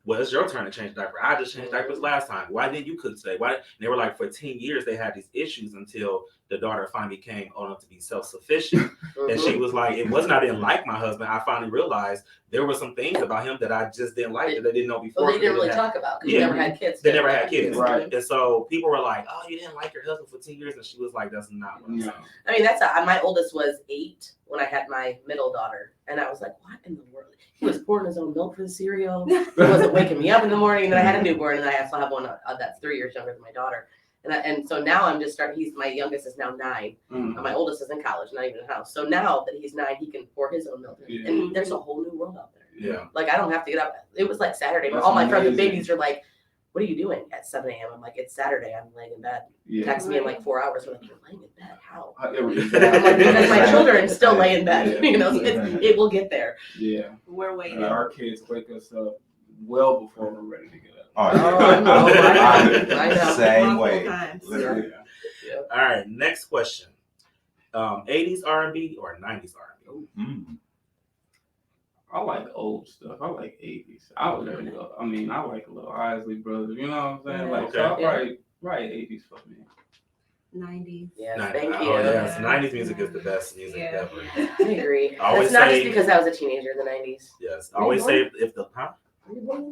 well, it's your turn to change diaper. I just changed diapers last time. Why didn't you cook today? Why? And they were like, for 10 years, they had these issues until the daughter finally became old enough to be self-sufficient. Mhm. And she was like, it wasn't I didn't like my husband. I finally realized there were some things about him that I just didn't like that I didn't know before. Well, they didn't really have- talk about because Yeah. you never had kids. They never had kids. Right. And so people were like, oh, you didn't like your husband for 2 years. And she was like, that's not what I'm No. saying. I mean, my oldest was 8 when I had my middle daughter, and I was like, what in the world? He was pouring his own milk for the cereal. He wasn't waking me up in the morning. And then I had a newborn, and I also have one that's 3 years younger than my daughter. And so now I'm just starting. My youngest is now 9, and my oldest is in college, not even in house. So now that he's 9, he can pour his own milk, Yeah. and there's a whole new world out there. Yeah. Like I don't have to get up. It was like Saturday. That's All my friends with amazing. babies are like, "What are you doing at 7 a.m.?" I'm like, "It's Saturday. I'm laying in bed." Yeah. Text me in like 4 hours. They're like, "You're laying in bed? How?" Yeah. I'm like, because my children still lay in bed. You know, so it will get there. Yeah. We're waiting. Our kids wake us up well before we're ready to get up. Oh, I know. I know. Same Multiple way. times. Literally. All right. Next question. 80s R&B or 90s R&B? Mm. I like old stuff. I like 80s. I like a little Isley Brothers. You know what I'm saying? Like, so Okay. I write 80s for me. 90s. Yes, Nah, thank oh, you. yes. 90s music is the best music Yeah. ever. I agree. I always It's not say- just because I was a teenager in the 90s. Yes. I always say if the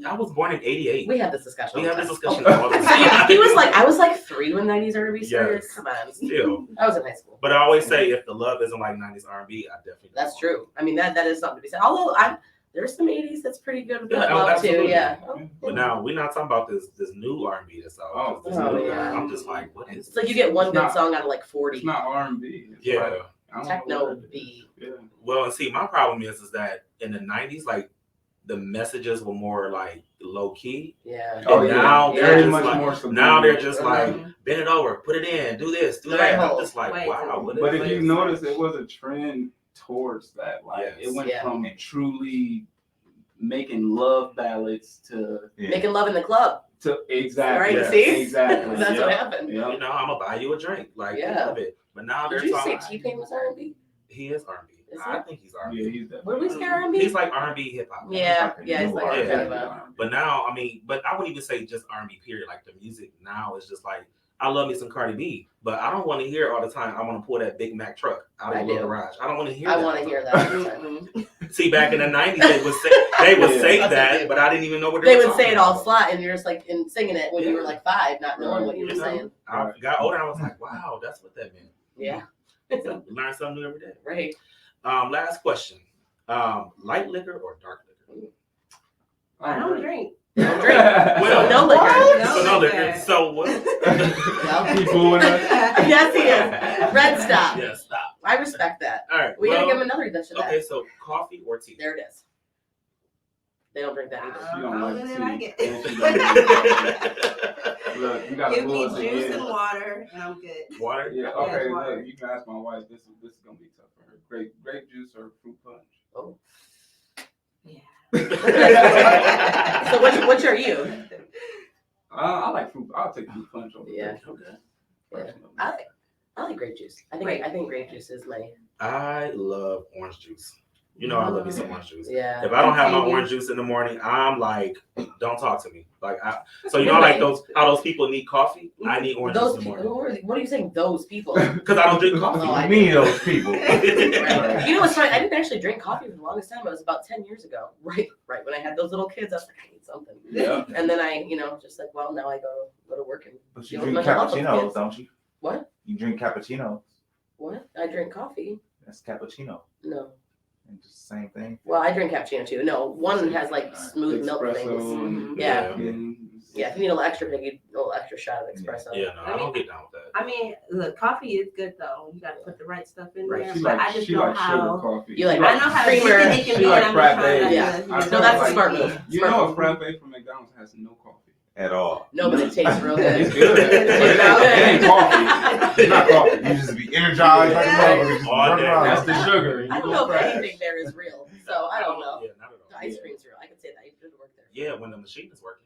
I was born in 88. We had this discussion. We all have the this time. discussion all the So time. he was like, I was like 3 when 90s R&B started. Yes. Come on. Still. I was in high school. But I always say if the love isn't like 90s R&B, I definitely don't That's want true. I mean, that is something to be said. Although there's some 80s that's pretty good with Yeah, that oh, love too. absolutely. Yeah. it. But now we're not talking about this new R&B that's out. Oh, This oh, new- yeah. I'm just like, what is It's like you get one It's good not- song out of like 40. It's not R&B. It's Yeah. like, I don't know Techno what it is. beat. Yeah. Well, and see, my problem is that in the 90s, like the messages were more like low key. Yeah. Oh, And yeah. now Yeah. they're Very just much like, more subliminal. now they're just like, Mhm. bend it over, put it in, do this, do The that. right I'm hold. just like, Wait. wow. What But is if you this? notice, it was a trend towards that. Like Yes. it went Yeah. from truly making love ballads to Yeah. Making love in the club. exactly. Right? Yes. See? Exactly. That's yeah. what happened. Yeah. You know, I'm gonna buy you a drink. Like, Yeah. love it. But now Did they're you say talking. T-Pain was R&B? He is R&B. Is I he? think he's R&B. Yeah, he's What do we say R&B? He's like R&B hip hop. Yeah, like a yeah, he's new like R&B. kind of a. But now, I mean, but I wouldn't even say just R&B period. Like the music now is just like, I love me some Cardi B, but I don't want to hear all the time. I want to pull that Big Mac truck out of I the do. garage. I don't want to hear. I that want all to the hear time. that. Mhm. See, back in the 90s, they would say Yeah. that, but I didn't even know what They were would say talking it all about. slot, and you're just like in singing it when you were like 5, not knowing what you were You know, saying. I got older. I was like, wow, that's what that meant. Yeah. Learn something new every day. Right. Last question: light liquor or dark liquor? I don't drink. Don't drink. Well, no liquor. So no liquor. liquor. So what? Well, He fooling us. yes, he is. Red stop. Yeah, stop. I respect that. All right. We gotta well, give him another dish of that. Okay, so coffee or tea? There it is. They don't drink that either. You don't How like did I tea. get- And she don't Look, you gotta Give me pull us juice again. and water, and I'm good. Water? Yeah, Yes, okay, water. look, you can ask my wife. This is gonna be tough for her. Grape juice or fruit punch? Oh. Yeah. So which are you? I like fruit. I'll take fruit punch over Yeah. grape juice, Okay. personally. I like grape juice. I think grape juice is my I love orange juice. You know I love me some orange juice. yeah. If I don't have my Tangy. orange juice in the morning, I'm like, don't talk to me. Like, so you know, like how those people need coffee. I need orange Those juice in the people. morning What are you saying? Those people. because I don't drink coffee. Oh, I Me, those people. Right. You know what's funny? I didn't actually drink coffee for the longest time. It was about 10 years ago. Right when I had those little kids, I was like, I need something. Yeah. And then I, just like, well, now I go to work and But you You drink don't love those cappuccinos, kids. don't you? what? You drink cappuccino. What? I drink coffee. That's cappuccino. No. And just the same thing. Well, I drink cappuccino too. No, one has like smooth milk Espresso things. and- Yeah. Mhm. Yeah, if you need a little extra big, a little extra shot of espresso. Yeah, no, I don't get down with that. I mean, look, coffee is good though. You gotta put the right stuff in Right. there. She But like I just she know like sugar how. coffee. You like She I know how Creamer. addicted it can She be, like and I'm frappe. trying not Yeah. to. I No, feel that's a like- smart move. You Smart know, a move. frappe from McDonald's has no coffee. At all. No, but it tastes real good. It's good. It ain't coffee. It's not coffee. You just be energized like a motherfucker, just All run day. around. That's the sugar. I don't know if anything there is real, so I don't know. Yeah, not at The all. ice cream's real. I could say that. You should work there. Yeah, when the machine is working,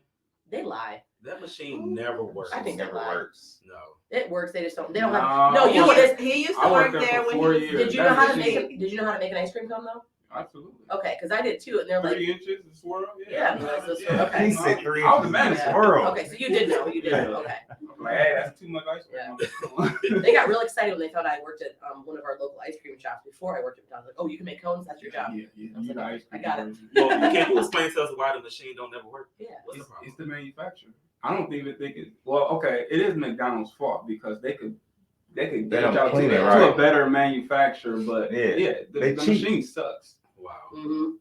They lie. that machine never works. I think Never they're lying. works. No. It works. They just don't. They don't have. No, No, you know what it is. He used I to worked work there there for when 4 he was. years. Did you know how to That make? machine- Did you know how to make an ice cream cone though? Absolutely. Okay, because I did too, and they're like, 3 inches of swirl. Yeah, that's the swirl. Okay. He said 3 I was inches the man. of Yeah. swirl. Okay, so you did know. You did know. Okay. I'm like, hey, that's too much ice cream. They got real excited when they found I worked at one of our local ice cream shops before I worked at McDonald's. Like, oh, you can make cones? That's your job. Yeah. I was like, Ice I cream got it. version. Well, can you explain to us why the machine don't never work? Yeah. What's the It's problem? the manufacturer. I don't even think it. Well, okay, it is McDonald's fault because they could They get don't out clean to it to right. a better manufacturer, but Yeah. They the cheap. machine sucks. Wow. Mm-hmm.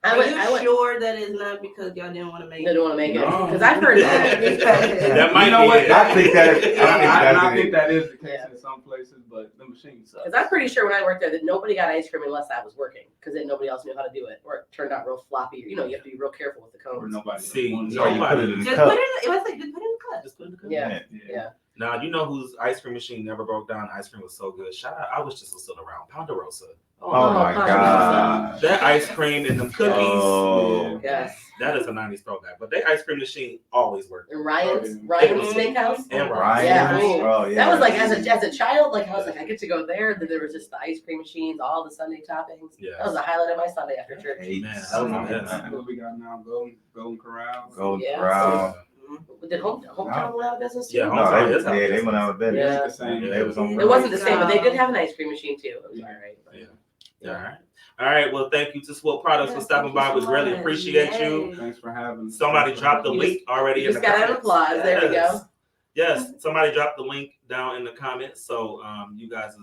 Are you sure that it's not because y'all didn't want to make They it? don't want to make it No. because I've heard that. That might You know be what? it. I think that. I think that is the case Yeah. in some places, but the machine sucks. Because I'm pretty sure when I worked there that nobody got ice cream unless I was working because then nobody else knew how to do it or it turned out real floppy. You know, you have to be real careful with the Or cones. nobody. See, wants Or it. you put it in the Just cup. put it. It was like just put it in the cup. Just put it in the cup. Yeah. Yeah. Now, you know whose ice cream machine never broke down? Ice cream was so good. Shout out. I wish this was still around. Ponderosa. Oh my God. That ice cream and them cookies. Oh. Yes. That is a 90s throwback. But their ice cream machine always worked. And Ryan's Mhm. Steakhouse. And Ryan's. Yeah, I mean, Oh, yeah. That was like as a child, like I was like I get to go there. Then there was just the ice cream machines, all the Sunday toppings. Yeah. That was the highlight of my Sunday after church. Hey, Man, that so was nice. nice. What we got now? Golden Corral. Golden Yeah. Corral. Did hometown go out of business too? Yeah, No, Hometown is they, out yeah, of they went out of business. Yeah. The same. They was on. It wasn't the same, but they did have an ice cream machine too. It was all right. But- Yeah. All right. All right. Well, thank you to Swoop Products for Yeah, stopping thank by. you We so really much. appreciate you. Yay. Thanks for having me. Somebody dropped the You link already You in just the got an comments. applause. There we go. Yes. Yes, somebody dropped the link down in the comments. So you guys'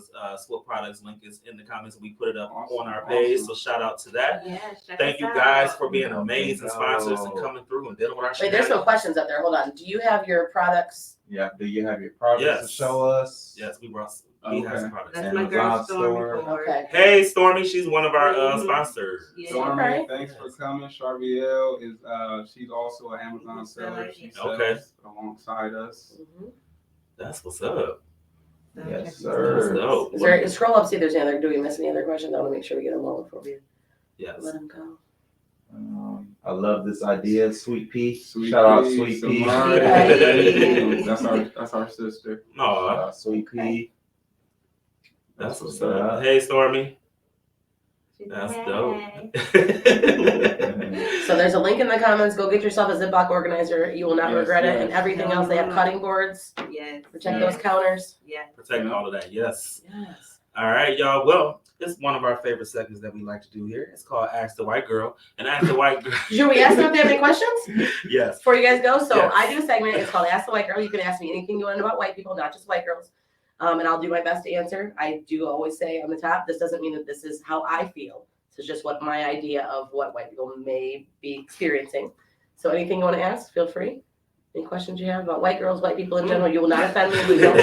Swoop Products link is in the comments. We put it up on our page. So shout out to that. Yes, check Thank us you out. guys for being amazing No. sponsors and coming through and dealing with our Wait, there's shit. no questions up there. Hold on. Do you have your products? Yeah. Do you have your products Yes. to show us? Yes, we brought Okay. have some products. That's my Amazon girl Stormy. store. Okay. Hey, Stormy, she's one of our Mhm. sponsors. Yeah. Stormy, Okay. thanks for coming. Charviel is she's also an Amazon seller. She sells Okay. alongside us. Mhm. That's what's up. Yes, That's sir. dope. Is there? Scroll up. See if there's any other. Do we miss any other questions? I want to make sure we get them all before we Yes. let them go. I love this idea, Sweet Pea. Sweet Shout out Pea, Sweet Pea. Samari. Hey. That's our sister. Aw, Sweet Pea. that's what's up. Hey, Stormy. That's dope. So there's a link in the comments. Go get yourself a Ziploc organizer. You will not Yes, regret it. yes. And everything else, they have cutting boards. Yes. Protect Yeah. those counters. Yes. Protect all of that. Yes. Yes. All right, y'all. Well, it's one of our favorite segments that we like to do here. It's called Ask the White Girl. And Ask the White Girl. Should we ask them if they have any questions Yes. before you guys go? So Yes. I do a segment. It's called Ask the White Girl. You can ask me anything you want to know about white people, not just white girls. And I'll do my best to answer. I do always say on the top, this doesn't mean that this is how I feel. This is just what my idea of what white people may be experiencing. So anything you want to ask, feel free. Any questions you have about white girls, white people in general, you will not offend me. We don't.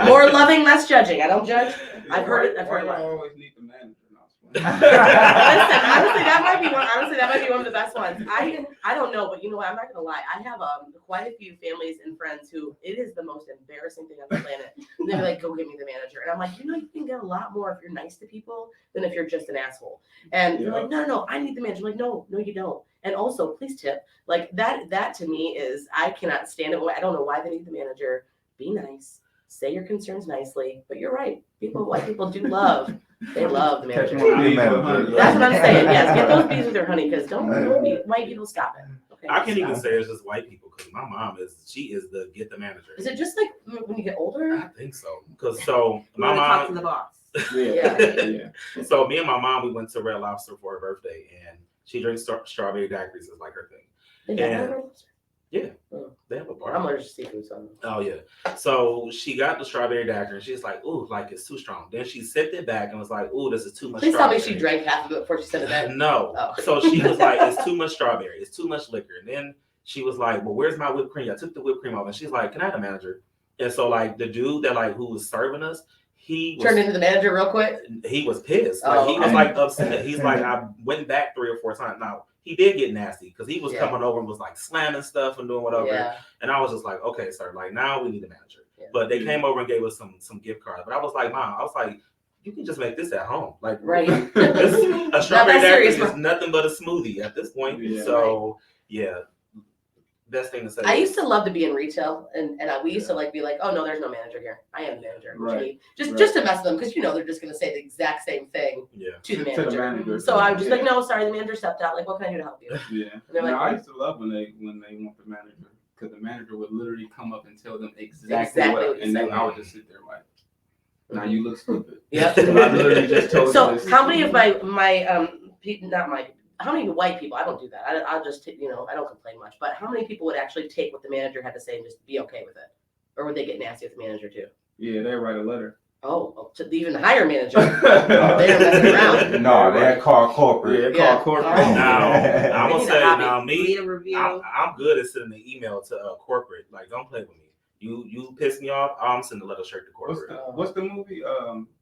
More loving, less judging. I don't judge. I've heard it. I've heard Why it. do I always need the manager now? Listen, honestly, that might be one. Honestly, that might be one of the best ones. I don't know, but you know what? I'm not gonna lie. I have quite a few families and friends who it is the most embarrassing thing on the planet. And they're like, "Go get me the manager," and I'm like, you can get a lot more if you're nice to people than if you're just an asshole. And they're like, "No, I need the manager." I'm like, no, you don't. And also, please tip. Like that. That to me is I cannot stand it. I don't know why they need the manager. Be nice. Say your concerns nicely. But you're right. White people do love. They love the Catch manager. one of these with honey. That's what I'm saying. Yes, get those bees with their honey because don't white people stop it. Okay. I can't even say it's just white people because my mom she is the get the manager. Is it just like when you get older? I think so. Because so my Talk to mom, the boss. Yeah. so me and my mom, we went to Red Lobster for her birthday, and she drinks strawberry daiquiris is like her thing. They got And- that? Yeah, Oh. they have a bar. I'm allergic to seafood, so Oh yeah. So she got the strawberry daiquiri, and she's like, "Ooh, like it's too strong." Then she sipped it back and was like, "Ooh, this is too much." please tell me strawberry. she drank half of it before she said it back. No. Oh. So she was like, "It's too much strawberry. It's too much liquor." And then she was like, "Well, where's my whipped cream?" I took the whipped cream off, and she's like, "Can I have a manager?" And so like the dude that like who was serving us, he was, Turned into the manager real quick. he was pissed. Like Oh, he was okay. like upset. He's like, I went back 3 or 4 times. Now he did get nasty because he was Yeah. coming over and was like slamming stuff and doing whatever. Yeah. And I was just like, okay, sir, like now we need a manager. Yeah. But they came over and gave us some gift cards. But I was like, Mom, I was like, you can just make this at home. Like Right. a strawberry that serious, daiquiri is nothing but a smoothie at this point. Yeah. So yeah. Best thing to say. I is- used to love to be in retail, and we used to like be like, "Oh no, there's no manager here. I am the manager." What you Right. need? Just Right. just to mess with them because they're just gonna say the exact same thing Yeah. to the To the manager. manager. So I was just Yeah. like, no, sorry, the manager stepped out. Like, what can I do to help you? Yeah. they're like- No, I used to love when they want the manager, because the manager would literally come up and tell them exactly Exactly what, what you and then said. I would just sit there like, now you look stupid. Yep. So I literally just told So you this. how many of how many white people, I don't do that. I'll just, I don't complain much, but how many people would actually take what the manager had to say and just be okay with it? Or would they get nasty with the manager too? Yeah, they write a letter. Oh, to even the higher manager. They're They're messing around. No, they're called corporate. Yeah, Yeah. call corporate. Oh. Now, I'm We gonna need a say hobby. now Read me, a review. I'm good at sending an email to corporate. Like, don't play with me. You piss me off, I'm sending a letter straight to corporate. What's the movie?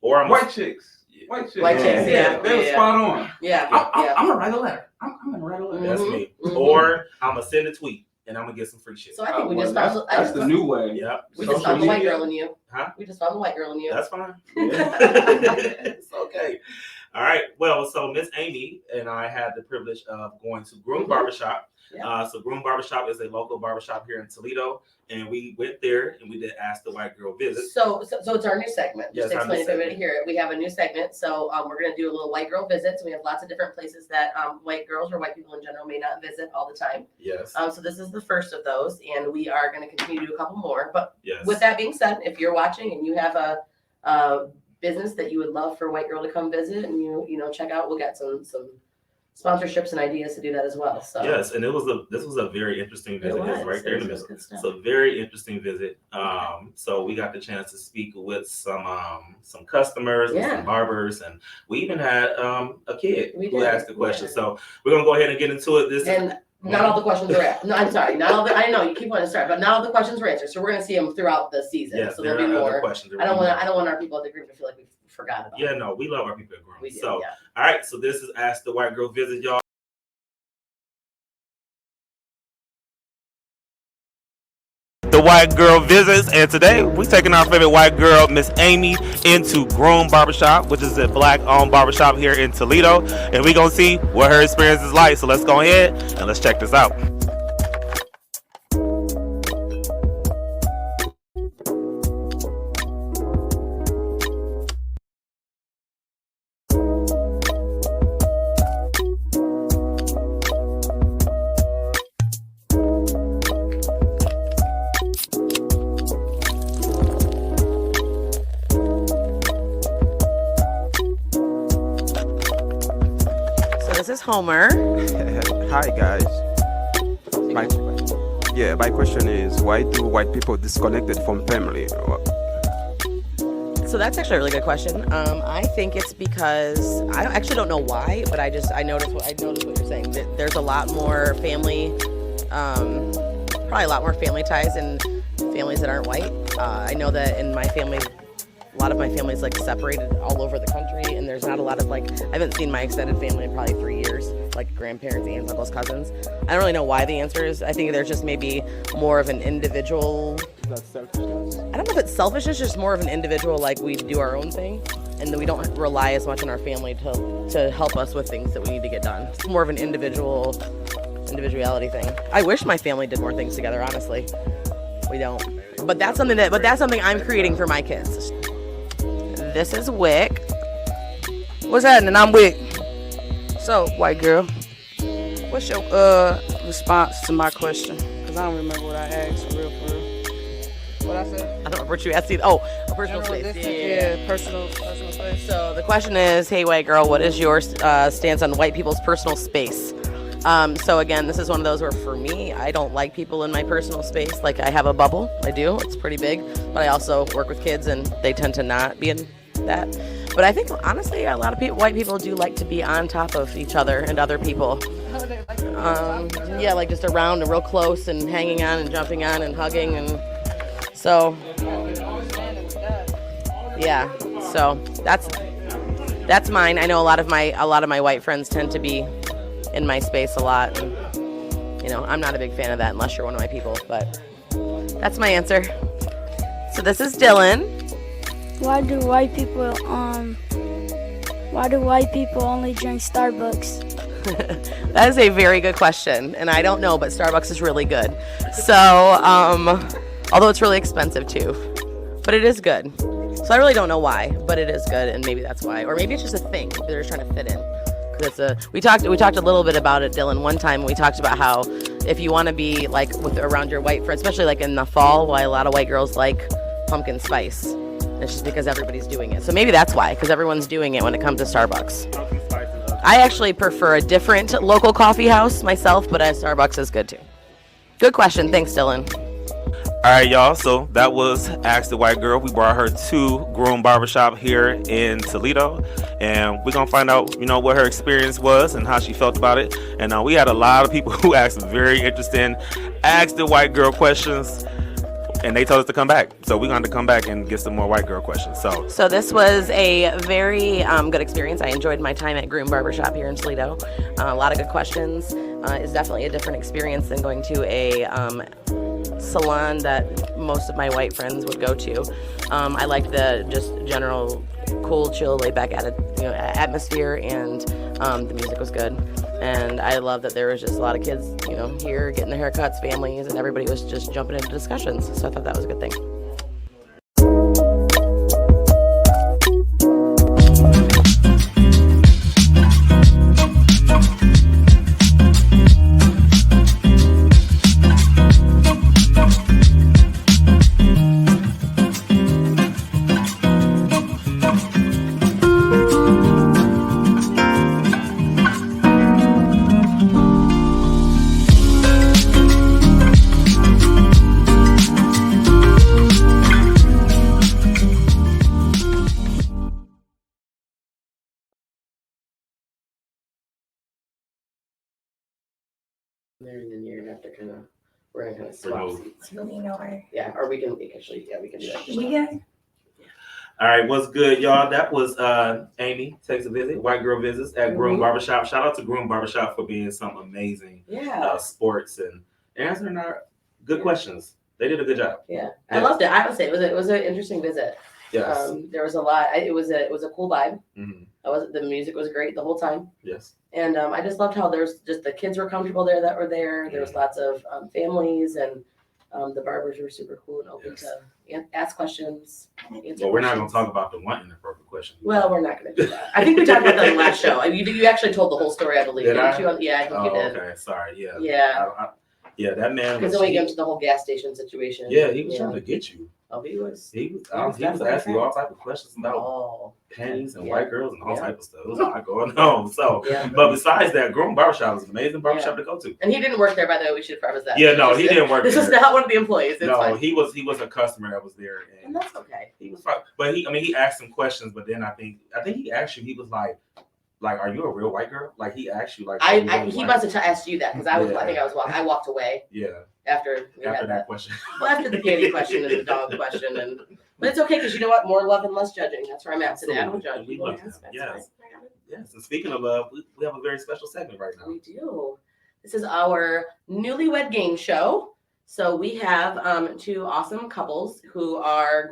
Or I'm White Chicks. Yeah. White Chicks. White Chicks, yeah. They were Yeah. spot on. Yeah, yeah. I'm gonna write a letter. I'm gonna write a letter. That's Mhm, me. mhm. Or I'm gonna send a tweet and I'm gonna get some free shit. So I think we Well, just that's, found that's the new way. Yeah, we just social found the white media. girl in you. Huh? We just found the white girl in you. That's fine. It's okay. All right. Well, so Miss Amy and I had the privilege of going to Groom Barbershop. Yeah. So Groom Barbershop is a local barbershop here in Toledo, and we went there and we did Ask the White Girl Visit. So it's our new segment. Yes, Just to our new explain if everybody segment. hear it. We have a new segment. So we're gonna do a little white girl visits. We have lots of different places that white girls or white people in general may not visit all the time. Yes. So this is the first of those, and we are gonna continue to do a couple more. But Yes. with that being said, if you're watching and you have a business that you would love for White Girl to come visit and you check out, we'll get some sponsorships and ideas to do that as well. So Yes, and this was a very interesting visit. It's right there in the middle. Good stuff. It's a very interesting visit. So we got the chance to speak with some customers, and Yeah. some barbers, and we even had a kid We who did, asked a question. yeah. So we're gonna go ahead and get into it. This is And not all the questions are answered. No, I'm sorry. Not all the. I know you keep wanting to start, but not all the questions were answered. So we're gonna see them throughout the season. yes, So there there'll be are other more. questions. I don't want our people at the group to feel like we forgot about. Yeah, it. no, we love our people at Groom. We do. So Yeah. all right, so this is Ask the White Girl Visit, y'all. The White Girl Visits, and today we're taking our favorite white girl, Miss Amy, into Groom Barbershop, which is a black-owned barbershop here in Toledo, and we're gonna see what her experience is like. So let's go ahead and let's check this out. So this is Homer. Hi guys. My question is, why do white people disconnected from family? So that's actually a really good question. I think it's because I actually don't know why, but I noticed what you're saying. There's a lot more family, probably a lot more family ties in families that aren't white. I know that in my family, a lot of my family is like separated all over the country, and there's not a lot of I haven't seen my extended family in probably 3 years, like grandparents, aunts, uncles, cousins. I don't really know why the answer is. I think there's just maybe more of an individual. That's selfishness. I don't know if it's selfishness, just more of an individual, like we do our own thing, and then we don't rely as much on our family to help us with things that we need to get done. It's more of an individuality thing. I wish my family did more things together, honestly. We don't. But that's something I'm creating for my kids. This is Wick. What's happening? I'm Wick. So, white girl, what's your response to my question? Because I don't remember what I asked, for real. What I said? I don't remember what you asked. Oh, a personal space. Yeah, personal space. So the question is, hey, white girl, what is your stance on white people's personal space? So again, this is one of those where for me, I don't like people in my personal space. Like I have a bubble, I do, it's pretty big, but I also work with kids and they tend to not be in that. But I think honestly, a lot of white people do like to be on top of each other and other people. Yeah, like just around and real close and hanging on and jumping on and hugging and so. Yeah, so that's mine. I know a lot of my white friends tend to be in my space a lot, and I'm not a big fan of that unless you're one of my people, but that's my answer. So this is Dylan. Why do white people only drink Starbucks? That is a very good question, and I don't know, but Starbucks is really good. So, although it's really expensive too, but it is good. So I really don't know why, but it is good, and maybe that's why, or maybe it's just a thing. Maybe they're just trying to fit in. We talked a little bit about it, Dylan. One time we talked about how if you want to be like around your white friends, especially like in the fall, why a lot of white girls like pumpkin spice. It's just because everybody's doing it. So maybe that's why, because everyone's doing it when it comes to Starbucks. I actually prefer a different local coffee house myself, but Starbucks is good too. Good question. Thanks, Dylan. All right, y'all. So that was Ask the White Girl. We brought her to Groom Barbershop here in Toledo, and we're gonna find out, what her experience was and how she felt about it. And we had a lot of people who asked some very interesting Ask the White Girl questions, and they told us to come back. So we're going to come back and get some more white girl questions. So this was a very good experience. I enjoyed my time at Groom Barbershop here in Toledo. A lot of good questions. It's definitely a different experience than going to a salon that most of my white friends would go to. I liked the just general cool, chill, laid back atmosphere, and the music was good. And I love that there was just a lot of kids, here getting their haircuts, families, and everybody was just jumping into discussions. So I thought that was a good thing. There and then you're gonna have to we're gonna swap seats. Yeah, or we can actually, we can do that. All right, what's good, y'all? That was Amy takes a visit, white girl visits at Groom Barbershop. Shout out to Groom Barbershop for being some amazing sports and answering our good questions. They did a good job. Yeah, I loved it. I would say it was an interesting visit. Yes. There was a lot. It was a cool vibe. Mm-hmm. The music was great the whole time. Yes. And I just loved how there's just the kids were comfortable there that were there. There was lots of families, and the barbers were super cool and open to ask questions. Well, we're not going to talk about the one inappropriate question. Well, we're not going to do that. I think we talked about that in the last show. You actually told the whole story, I believe. Did I? Yeah, I think you did. Okay, sorry. Yeah. Yeah. Yeah, that man. Because then we get into the whole gas station situation. Yeah, he was trying to get you. Oh, he was. He was asking you all type of questions about panties and white girls and all type of stuff. It was a lot going on. So, but besides that, Groom Barbershop is an amazing barbershop to go to. And he didn't work there, by the way. We should preface that. Yeah, no, he didn't work there. This is not one of the employees. No, fine. He was a customer that was there, and that's okay. He was fine, but he asked some questions, but then I think he asked you. He was like, are you a real white girl? Like he asked you, he must have asked you that because I walked away. Yeah. After that question. Well, after the panty question and the dog question, but it's okay because you know what? More love and less judging. That's where I'm at today. I don't judge. We love yes. Yes. And speaking of love, we have a very special segment right now. We do. This is our Newlywed Game show. So we have two awesome couples who are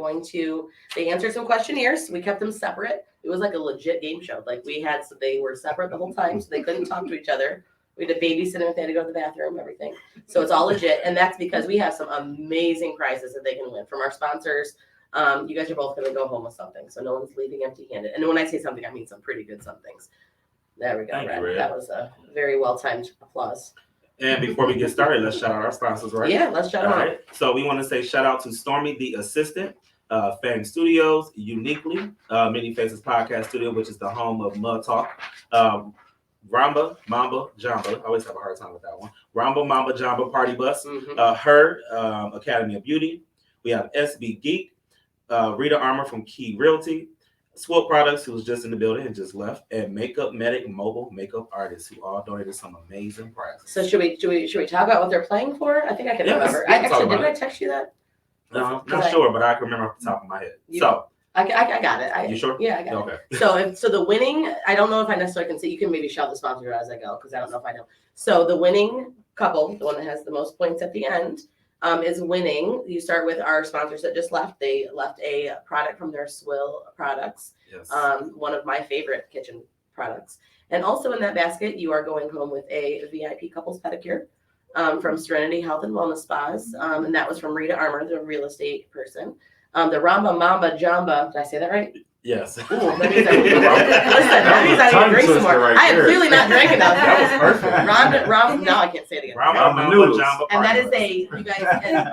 they answered some questionnaires. We kept them separate. It was like a legit game show. They were separate the whole time, so they couldn't talk to each other. We had to babysit them if they had to go to the bathroom, everything. So it's all legit. And that's because we have some amazing prizes that they can win from our sponsors. You guys are both going to go home with something. So no one's leaving empty-handed. And when I say something, I mean some pretty good somethings. There we go, Red. That was a very well-timed applause. And before we get started, let's shout out our sponsors, right? Yeah, let's shout out. Right. So we want to say shout out to Stormy the Assistant, Fang Studios, Uniquely, Many Faces Podcast Studio, which is the home of Mud Talk, Ramba Mamba Jamba. I always have a hard time with that one. Ramba Mamba Jamba Party Bus, Herd Academy of Beauty. We have SB Geek, Rita Armour from Key Realty, Swoop Products, who was just in the building and just left, and Makeup Medic Mobile Makeup Artists, who all donated some amazing prizes. So should we talk about what they're playing for? I think I can remember. Did I text you that? No, not sure, but I can remember off the top of my head. I got it. You sure? Yeah, I got it. So the winning, I don't know if I necessarily can say. You can maybe shout the sponsor as I go because I don't know if I know. So the winning couple, the one that has the most points at the end, is winning. You start with our sponsors that just left. They left a product from their Swill products. Yes. One of my favorite kitchen products. And also in that basket, you are going home with a VIP couples pedicure from Serenity Health and Wellness Spas. And that was from Rita Armour, the real estate person. The Ramba Mamba Jamba. Did I say that right? Yes. Ooh, that means I need to drink some more. Right I am there. clearly not drinking enough. That was perfect. Ramba. Now I can't say it again. Ramba noodles. Jamba And that is Party Bus. you guys, and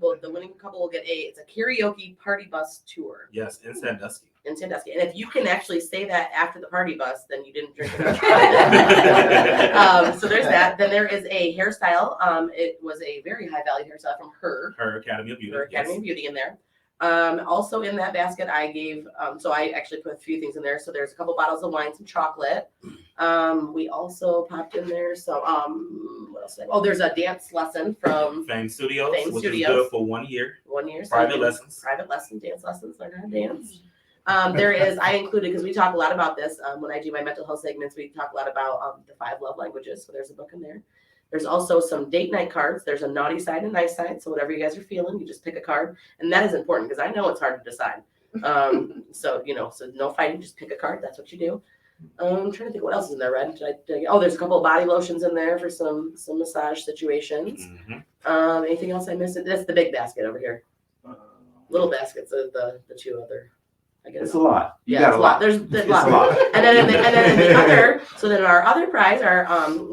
well, the winning couple will get it's a karaoke party bus tour Yes, in Sandusky. in Sandusky. And if you can actually say that after the party bus, then you didn't drink enough. So there's that. Then there is a hairstyle. It was a very high value hairstyle from her Academy of Beauty. Her Academy of Beauty in there. Also in that basket, I gave, so I actually put a few things in there. So there's a couple bottles of wine, some chocolate. We also popped in there. So, what else? There's a dance lesson from Fame Studios, Fame which Studios. is good for 1 year. 1 year. Private lessons. Private lesson, dance lessons, learn how to dance. There is, I included, because we talk a lot about this, when I do my mental health segments, we talk a lot about the 5 love languages. So there's a book in there. There's also some date night cards. There's a naughty side and nice side. So whatever you guys are feeling, you just pick a card. And that is important because I know it's hard to decide. So no fighting, just pick a card. That's what you do. I'm trying to think what else is in there, Red. There's a couple of body lotions in there for some massage situations. Mm-hmm. Anything else I missed? That's the big basket over here. Little baskets are the 2 other. I guess. It's a lot. You Yeah, got it's a lot. There's a lot. And then in the other, so then our other prize are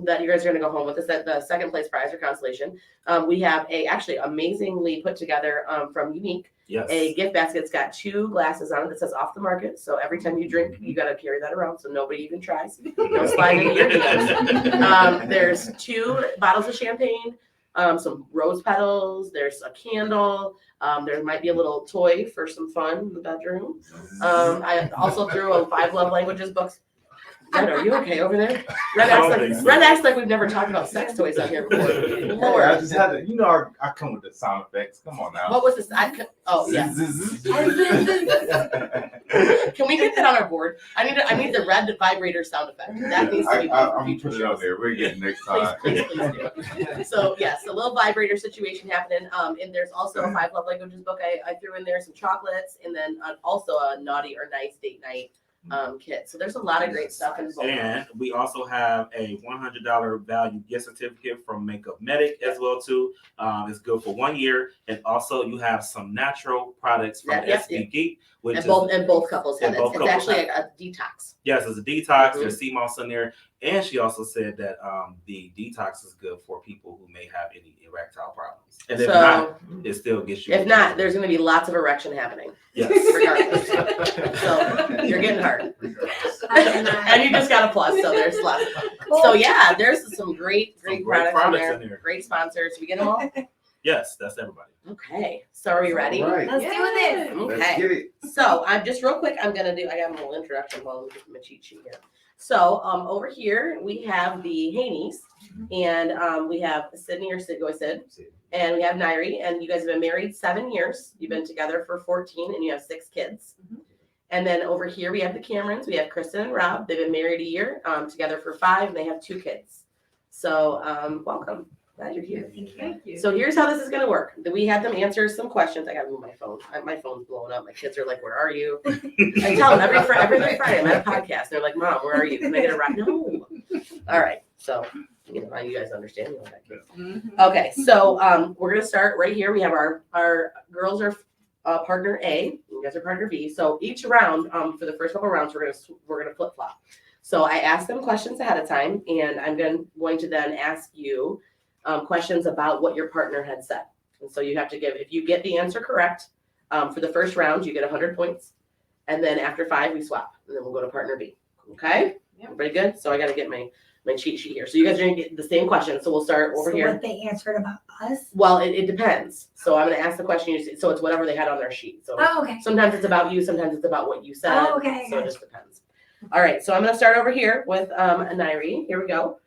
that you guys are gonna go home with is that the second place prize or consolation. We have a actually amazingly put together from Unique. Yes. A gift basket. It's got 2 glasses on it that says off the market. So every time you drink, you gotta carry that around so nobody even tries. Don't slide into your DMs. There's 2 bottles of champagne, some rose petals, there's a candle. There might be a little toy for some fun in the bedroom. I also threw a 5 love languages books. Red, are you okay over there? Red acts like we've never talked about sex toys on here before. Lord. I just had to, I come with the sound effects. Come on now. What was this? Yeah. Can we get that on our board? I need the red vibrator sound effect. That needs to be. I'm gonna put it out there. We're getting next time. Please do. So yes, a little vibrator situation happening. And there's also a 5 love languages book I threw in there, some chocolates, and then also a naughty or nice date night kit. So there's a lot of great stuff in both. And we also have a $100 value gift certificate from Makeup Medic as well too. It's good for 1 year, and also you have some natural products from SB Geek, which and both couples have it. It's actually a detox. Yes, it's a detox. There's sea moss in there, and she also said that the detox is good for people who may have any erectile problems. And if not, it still gets you. If not, there's going to be lots of erection happening. Yes, regardless. So you're getting hard, and you just got a plus. So there's lots. So yeah, there's some great products in there. Great sponsors. We get them all. Yes, that's everybody. Okay, so are we ready? Right. Let's do this. Okay. Let's get it. So I'm just real quick. I got a little introduction while I'm getting my cheat sheet here. So over here we have the Haneys, and we have Sydney or Sid, and we have Nairi, and you guys have been married 7 years. You've been together for 14, and you have 6 kids. And then over here we have the Camerons. We have Kristen and Rob. They've been married a year, together for 5, and they have 2 kids. So welcome. Glad you're here. Thank you. So here's how this is going to work. We had them answer some questions. I got to move my phone. My phone's blowing up. My kids are like, "Where are you?" I tell them every Friday I'm at a podcast. They're like, "Mom, where are you? Can I get a ride?" No. All right. So you guys understand. Okay. So we're going to start right here. We have our girls are partner A. You guys are partner B. So each round, for the first couple of rounds, we're gonna flip flop. So I asked them questions ahead of time, and I'm going to then ask you questions about what your partner had said. And so you have to if you get the answer correct, for the first round, you get 100 points. And then after 5, we swap, and then we'll go to partner B. Okay? Everybody good? So I got to get my cheat sheet here. So you guys are going to get the same question. So we'll start over here. What they answered about us? Well, it depends. So I'm going to ask the question. So it's whatever they had on their sheet. So sometimes it's about you. Sometimes it's about what you said. Oh, okay. So it just depends. All right. So I'm going to start over here with Nairi. Here we go.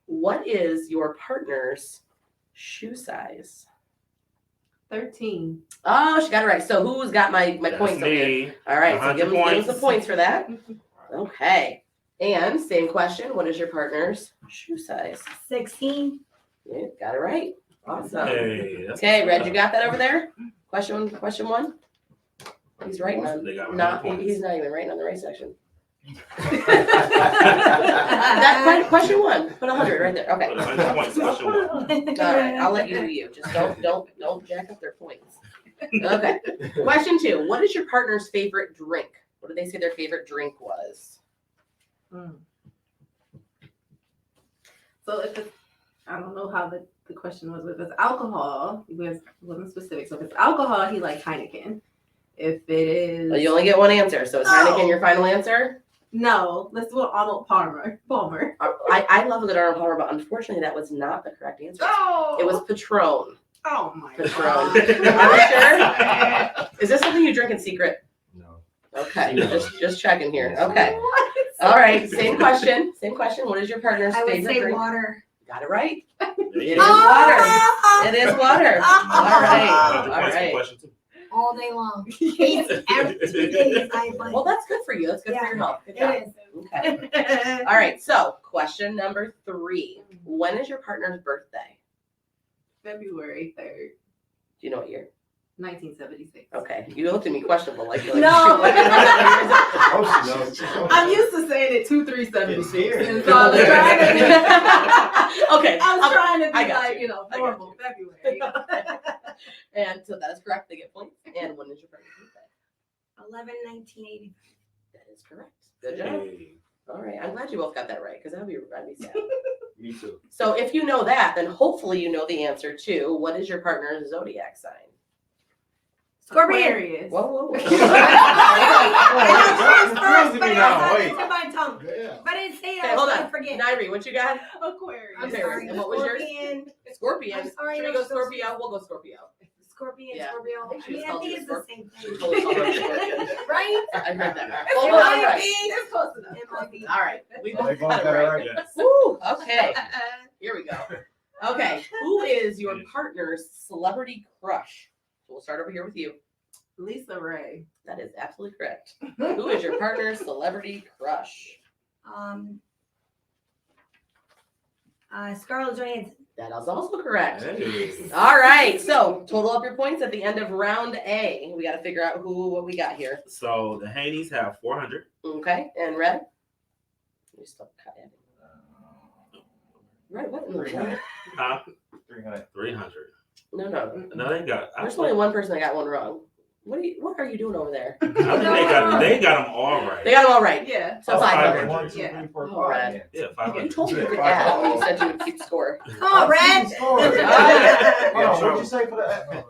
What is your partner's shoe size? 13. Oh, she got it right. So who's got my points over here? All right. So give us the points for that. Okay. And same question. What is your partner's shoe size? 16. Yeah, got it right. Awesome. Hey, Okay, Red, you got that over there? Question 1. He's writing on. He's not even writing on the right section. That question 1. Put 100 right there. Okay. Put 100 points, question 1. All right. I'll let you. Just don't jack up their points. Okay. Question 2. What is your partner's favorite drink? What did they say their favorite drink was? So if it's, I don't know how the question was, but if it's alcohol, it wasn't specific. So if it's alcohol, he likes Heineken. If it is, Well, you only get one answer. So is Heineken your final answer? no, let's do Arnold Palmer. I love a good Arnold Palmer, but unfortunately that was not the correct answer. Oh, It was Patron. oh my Patron. God. Are you sure? Is this something you drink in secret? No. Okay, just checking here. Okay. All right, same question. What is your partner's I would favorite say drink? water. Got it right. It It is water. It is water. All right. All right. Question 2. All day long. It's every 2 days. Well, that's good for you. That's good for your health. Good job. It is. Okay. All right. So, question number 3. When is your partner's birthday? February 3rd, Do you know what year? 1976. Okay. You looked at me questionable. Like, you're No. like, Oh, she knows. I'm used to saying it 2376. It's And so I was trying to, okay. I was trying to I be got like, you. I got normal February. And so that is correct. They get points. And when is your partner's birthday? 11/19/80. That is correct. Good job. All right. I'm glad you both got that right because I'd be sad. Me too. So if you know that, then hopefully you know the answer to what is your partner's zodiac sign? Scorpion. Aquarius. Whoa, whoa, whoa. First, Confusing but me it now, was on wait. the tip of my tongue. Yeah. But I didn't say Okay, that. hold I on. forget. Nairi, what you got? Aquarius. I'm Okay, sorry. and what was yours? Scorpion. Scorpion. I'm sorry, Should we I'm go so Scorpio? We'll go Scorpio. Scorpion, Yeah. Scorpio. I think she just I called think you it's a the same She thing. totally called her a Scorpion. Right? I heard that. It Well, might all right. be. It's close enough. It might be. All right. We They both both got it got it right. right. Yes. Woo, okay. Here we go. Okay. Who is your partner's celebrity crush? So we'll start over here with you. Lisa Ray. That is absolutely correct. Who is your partner's celebrity crush? Scarlett Johansson. That is also correct. Hey. All right. So total up your points at the end of round A. We got to figure out what we got here. So the Haney's have 400. Okay. And Red? You still cut it. Red, what in the world? Huh? 300. 300. No. No, they got. There's only one person that got one wrong. What are you doing over there? I think they got them all right. They got them all right. Yeah. So 500. 1, 2, Yeah. 3, 4, Oh, 5. Red. Yeah, You 500. told me you could Yeah, add. You said you would keep score. Come on, Red. Hold Yeah, on, sure. what'd you say for that?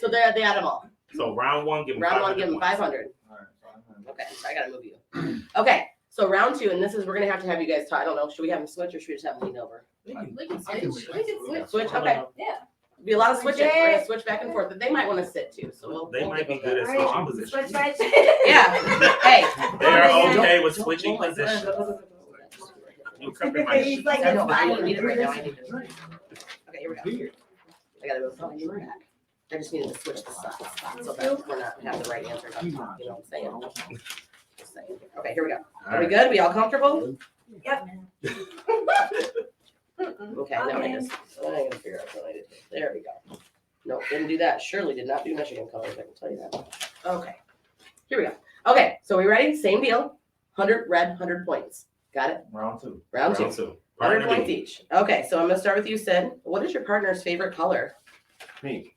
So they had them all. So round 1, give them Round 500 one, give them points. 500. Alright, 500. Okay, so I gotta move you. Okay, so round 2, and this is we're gonna have you guys talk. I don't know. Should we have them switch or should we just have them lean over? We can I can switch. leave. We can switch. Switch. Okay. Yeah. Be a lot of switching. We're gonna switch back and forth, but they might want to sit too. So They we'll might be give good them at that. switching positions. Switch. Yeah. Hey. They are Don't- okay with don't- switching don't- positions. You cover my He's shit. like, I know, but I it's don't need it right now. I fine. need it. Okay, here we go. I gotta move something back. I just needed to switch the spots so that we're not have the right answer. You know what I'm saying? Just saying. Okay, here we go. Are we good? We all comfortable? Yep. Okay, now I just, I gotta figure out what I did. There we go. Nope, didn't do that. Surely did not do Michigan colors, I can tell you that. Okay, here we go. Okay, so we ready? Same deal. 100 red, 100 points. Got it? Round 2. Round 2. Round 2. 100 Partner points B. each. Okay, so I'm gonna start with you, Sid. What is your partner's favorite color? Pink.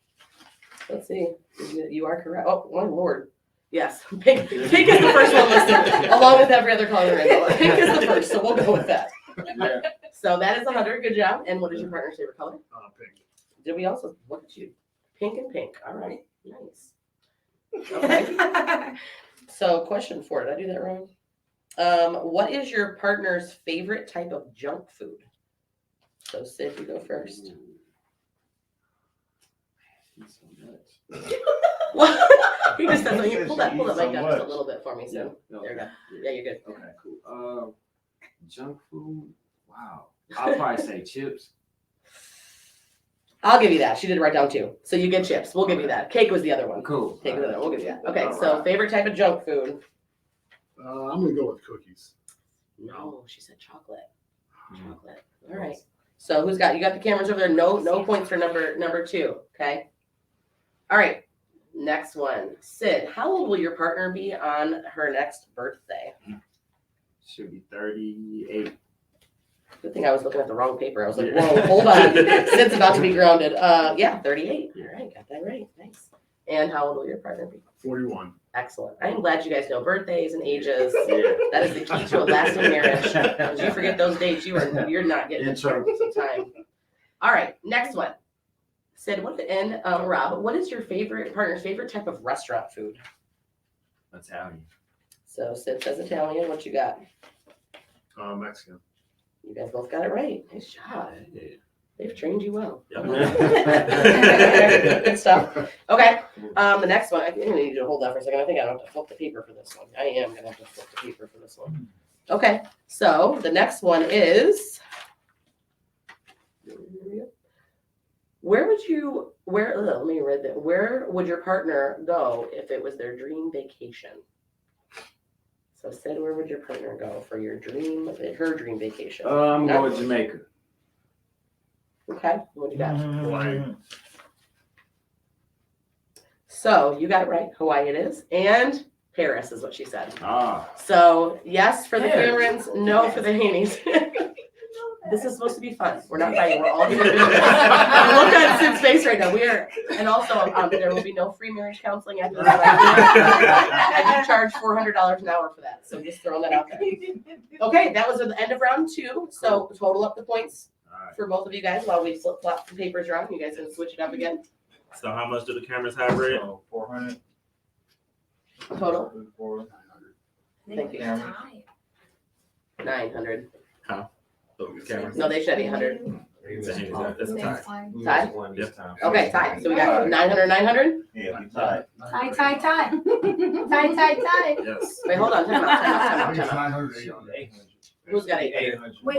Let's see. You are correct. Oh, my lord. Yes, pink. Pink is the first one listed, along with every other color in it. Pink is the first, so we'll go with that. Yeah. So that is 100. Good job. And what is your partner's favorite color? Pink. Did we also look at you? Pink and pink. All right. Nice. Okay. So question 4. Did I do that wrong? What is your partner's favorite type of junk food? So Sid, you go first. What? He just said, so you pull that mic down just a little bit for me, Sid. There you go. Yeah, you're good. Okay, cool. Junk food. Wow. I'll probably say chips. I'll give you that. She did write down 2. So you get chips. We'll give you that. Cake was the other one. Cool. Cake was the other one. We'll give you that. Okay, All so right. favorite type of junk food? I'm gonna go with cookies. No, she said chocolate. Chocolate. All right. So who's got? You got the cameras over there. No points for number 2. Okay. All right. Next one, Sid. How old will your partner be on her next birthday? Should be 38. Good thing I was looking at the wrong paper. I was like, whoa, hold on. Sid's about to be grounded. Yeah, 38. All right, got that right. Nice. And how old will your partner be? 41. Excellent. I'm glad you guys know birthdays and ages. That is the key to a lasting marriage. Because you forget those dates, you're not getting in trouble sometime. All right, next one. Sid, Rob, what is your partner's favorite type of restaurant food? Italian. So Sid says Italian. What you got? Mexican. You guys both got it right. Nice job. They've trained you well. Good stuff. Okay. The next one. I think I need to hold that for a second. I think I have to flip the paper for this one. I am gonna have to flip the paper for this one. Okay. So the next one is. Where would your partner go if it was their dream vacation? So Sid, where would your partner go for her dream vacation? I'm going to Jamaica. Okay, what do you got? Hawaii. So you got it right. Hawaii it is. And Paris is what she said. Ah. So yes for the Paris. Camerons, no for the Haneys. This is supposed to be fun. We're not fighting. We're all doing business. Look at Sid's face right now. And also there will be no free marriage counseling after this. I do charge $400 an hour for that. So just throwing that out there. Okay, that was at the end of round 2. So total up the points for both of you guys while we flip flop the papers around. You guys can switch it up again. So how much do the cameras have, Red? 400. Total. 400. Thank you. 900. Huh? Oh, the cameras. No, they should be 100. It's a tie. Tie? Yep. Okay, tie. So we got 900, 900? Yeah, we tied. Tie. Tie. Tie. Yes. Wait, hold on. Time out. I think it's 900, 800. Who's got 800? 800. Wait.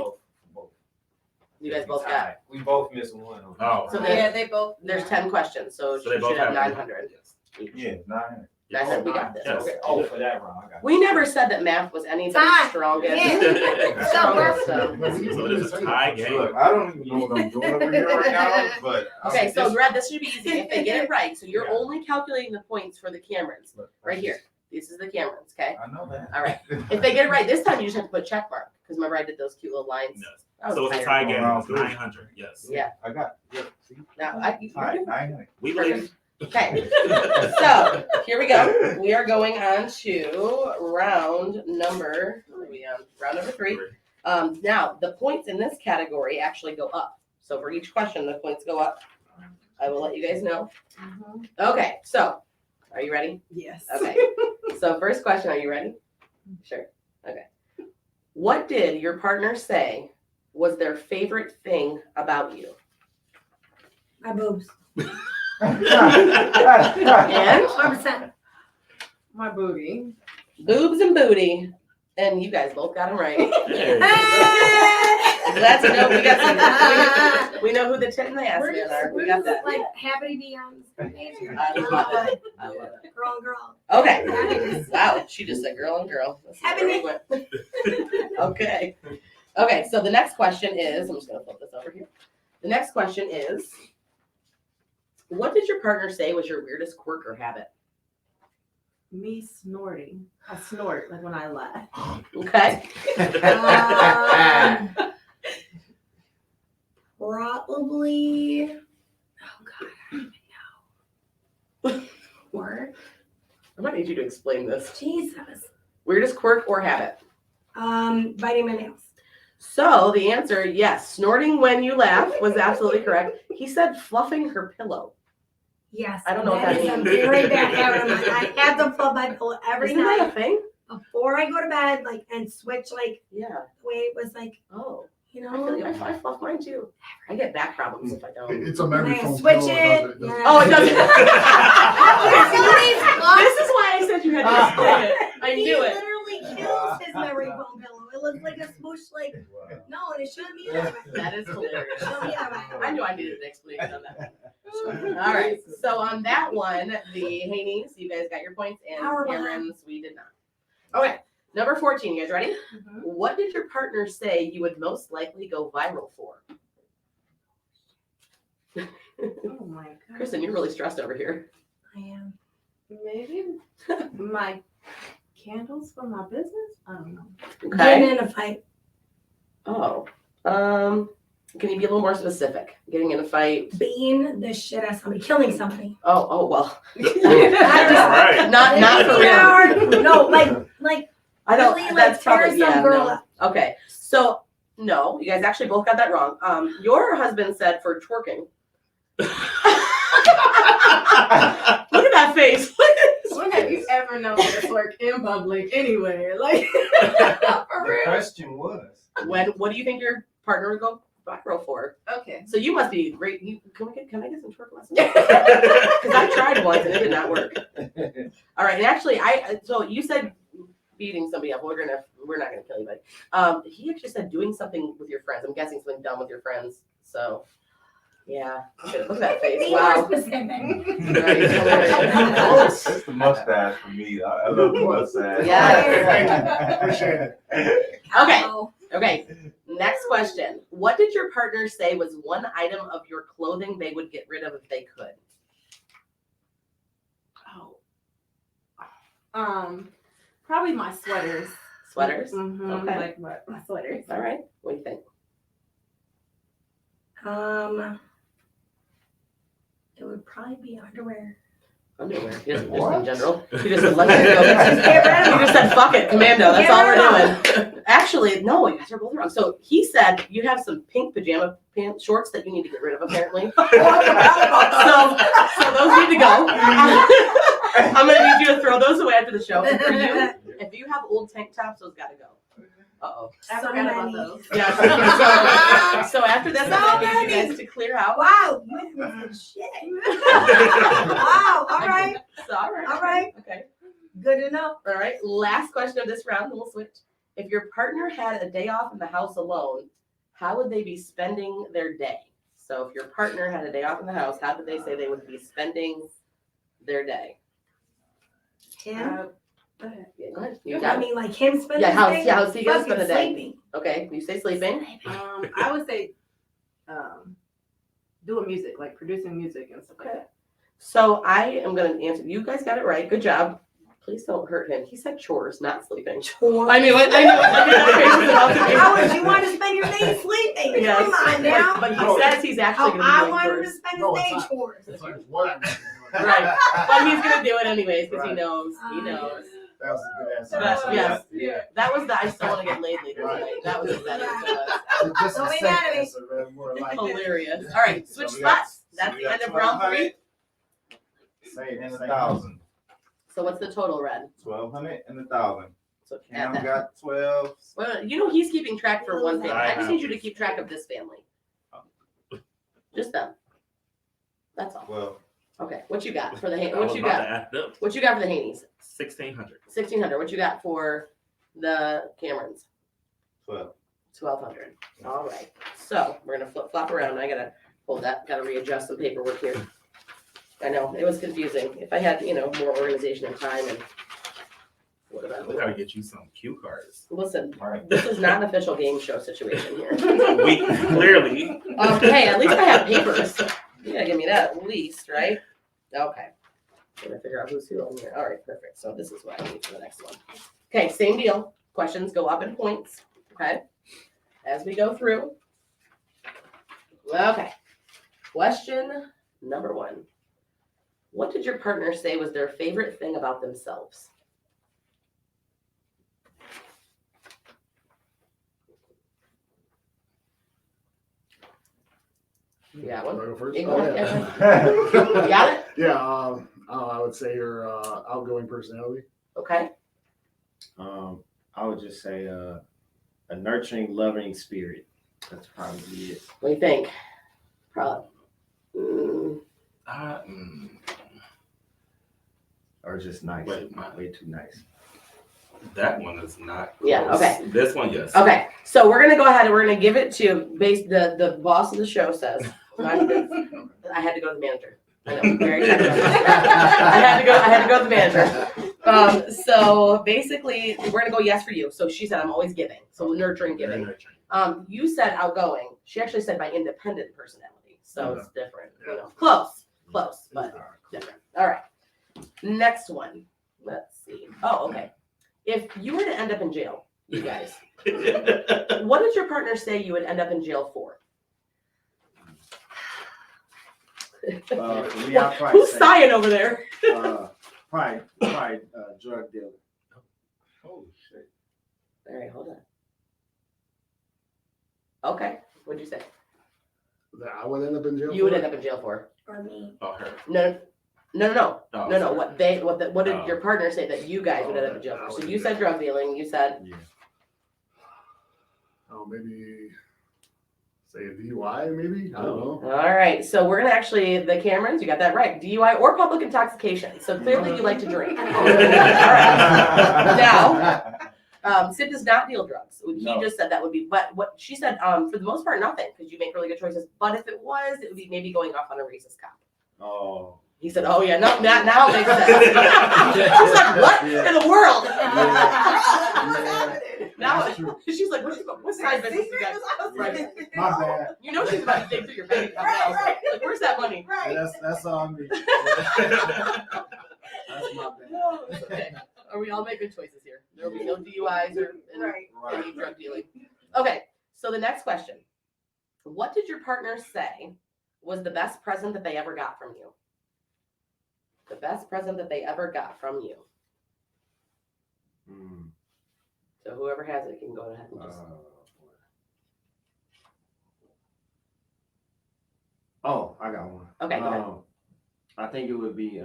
You guys both got. We both missed one. Oh. So They both. there's 10 questions, so So she they both should have have 900. Yeah, 900. 900, we got this. Yes. Okay. Oh, for that round, I got it. We never said that math was anybody's Tie. strongest. Yeah. strongest So this is a tie game. Look, I don't even know what I'm doing over here right now, but Okay, so Red, this should be easy if they get it right. So you're only calculating the points for the Camerons. Right here. This is the Camerons, okay? I know that. All right. If they get it right this time, you just have to put check mark. Because remember I did those cute little lines. Yes. That was So it's a tired. tie game. Round It's three. 900. Yes. Yeah. I got it. See? Now, Tied, 900. We believe. Okay, so here we go. We are going on to round number 3. Now the points in this category actually go up. So for each question, the points go up. I will let you guys know. Okay, so are you ready? Yes. Okay. So first question, are you ready? Sure. Okay. What did your partner say was their favorite thing about you? My boobs. And 100%. My booty. boobs and booty. And you guys both got them right. Hey. Glad to know we know who the tit and the ass men are. We got that. Like happy to be on this page. I love it. Girl. Okay. Wow, she just said girl and girl. This is Happy where we went. Okay. Okay, so the next question is, I'm just gonna flip this over here. The next question is, what did your partner say was your weirdest quirk or habit? Me snorting. I snort like when I laugh. Okay. Probably. Oh God, I don't even know. Quirk. I might need you to explain this. Jesus. Weirdest quirk or habit? Biting my nails. So the answer, yes, snorting when you laugh was absolutely correct. He said fluffing her pillow. Yes. I don't know what that is a means. very bad habit of mine. I have to fluff my pillow every Isn't that a night thing? before I go to bed, like, and switch, like, Yeah. the way it was, like, Oh. you I feel you. know. I fluff mine too. I get back problems if I don't. It's a memory When I foam switch pillow, it, does it? yeah. Oh, it doesn't. This This is why I said you had to explain it. I knew He it. literally kills his memory foam pillow. It looks like a smoosh, like, no, and it shouldn't be that way. That is hilarious. It shouldn't be that way. I knew I needed an explanation on that. All right. So on that one, the Haneys, you guys got your points, and Our Camerons, we did not. Okay. Number 14. You guys ready? What did your partner say you would most likely go viral for? Oh my God. Kristen, you're really stressed over here. I am. Maybe my candles for my business? I don't know. Okay. Getting in a fight. Oh. Can you be a little more specific? Getting in a fight? Beating the shit out of somebody, killing somebody. Oh well. Right. Not for real. No, like I don't. really, That's tear probably some girl no. up. Okay, so no, you guys actually both got that wrong. Your husband said for twerking. Look at that face. When have you ever known this work in public anywhere? Like, for The real? question was. What do you think your partner would go viral for? Okay. So you must be great. Can I get some twerk lessons? Because I tried once and it did not work. All right, and actually, so you said beating somebody up. We're not gonna kill anybody. He actually said doing something with your friends. I'm guessing something dumb with your friends. So, yeah. Look at that face. Be Wow. more specific. It's the mustache for me. I love the mustache. Yeah. Appreciate it. Okay. Oh. Okay. Next question. What did your partner say was one item of your clothing they would get rid of if they could? Probably my sweaters. Sweaters? Mm-hmm. Okay. Like my sweaters. All right. What do you think? It would probably be underwear. Underwear. He doesn't just in general. He just would let it go. He just said, fuck it, commando. That's all we're doing. Actually, no, you guys are both wrong. So he said you have some pink pajama pants, shorts that you need to get rid of, apparently. so those need to go. I'm going to need you to throw those away after the show. For you, if you have old tank tops, those got to go. Uh-oh. I forgot about those. Yeah. So after this, I'm going to need you guys to clear out. Wow, you missing some shit. Wow, all right. So, all right. All right. Okay. Good enough. All right. Last question of this round, and we'll switch. If your partner had a day off in the house alone, how would they be spending their day? So if your partner had a day off in the house, how would they say they would be spending their day? Him? Go ahead. You I got it. mean, like him spending Yeah, his how's day? he gonna spend the day? Sleeping. Okay, you say sleeping. I would say doing music, like producing music and stuff like that. So I am gonna answer. You guys got it right. Good job. Please don't hurt him. He said chores, not sleeping. Chores. I knew it. How would you want to spend your day sleeping? Yes. Come on now. But he says he's actually How gonna be I doing want him to chores. spend No, his it's day not. chores. It's like what I'm doing. Right. But he's gonna do it anyways because he Right. knows. He knows. That was a good answer. But, yes. Yeah. That was the I still want to get laid later tonight. That was better. Just Don't a be second mad at me. answer, man. More like Hilarious. All right, switch So we got- spots. That's we the got end of round 3. Say it in 1,000. So what's the total, Red? 1,200 and 1,000. So Cam add that. got 12. Well, you know he's keeping track for one family. I just know. need you to keep track of this family. Just them. That's all. Well, Okay. What you got for the I what was you about got? to add up. What you got for the Haneys? 1,600. 1,600. What you got for the Camerons? 12. 1,200. All right. So we're gonna flip flop around. I gotta hold that. Gotta readjust some paperwork here. I know it was confusing. If I had more organization and time and what about We gotta get you some cue cards. Listen, Right. this is not an official game show situation here. We clearly. Okay, at least I have papers. You gotta give me that at least, right? Okay. Gonna figure out who's who on here. All right, perfect. So this is what I need for the next one. Okay, same deal. Questions go up in points. Okay. As we go through. Okay. Question number 1. What did your partner say was their favorite thing about themselves? You got one? Wanna go first? You Oh, got yeah. You got it? Yeah, I would say your outgoing personality. Okay. I would just say a nurturing, loving spirit. That's probably it. What do you think? Probably. Or just nice. Wait, Way too nice. That one is not. Yeah, close. okay. This one, yes. Okay, so we're gonna go ahead and we're gonna give it to the boss of the show says. I had to go to the manager. I know. Very excited about that. I had to go to the manager. So basically, we're gonna go yes for you. So she said I'm always giving. So nurturing, giving. Nurturing. You said outgoing. She actually said my independent personality. So it's different. Close, but different. All right. Next one. Let's see. Oh, okay. If you were to end up in jail, you guys, what did your partner say you would end up in jail for? For me, I'd probably Who's say, sighing over there? probably drug dealer. Holy shit. All right, hold on. Okay, what'd you say? That I would end up in jail. You would end up in jail for? Or me. Oh, her. No. Oh, No. sorry. What did Oh. your partner say that you guys would end up in jail for? So you said drug dealing. You said Yeah. Oh, maybe say a DUI, maybe? I don't know. all right. So we're gonna actually the Camerons. You got that right. DUI or public intoxication. So clearly you like to drink. All right. Now, Sid does not deal drugs. He No. just said that would be. But what she said, for the most part, nothing because you make really good choices. But if it was, it would be maybe going off on a racist cop. Oh. He said, "Oh yeah, no, now it makes sense." She's like, "What in the world?" Now she's like, "What side business you guys?" Right. My bad. You know she's about to dig through your bank account now. Like, where's that money? That's all me. That's my bad. No, it's okay. Are we all making choices here? There will be no DUIs or any drug dealing. Okay, so the next question. What did your partner say was the best present that they ever got from you? The best present that they ever got from you. So whoever has it can go ahead and just. Oh, I got one. Okay, go ahead. I think it would be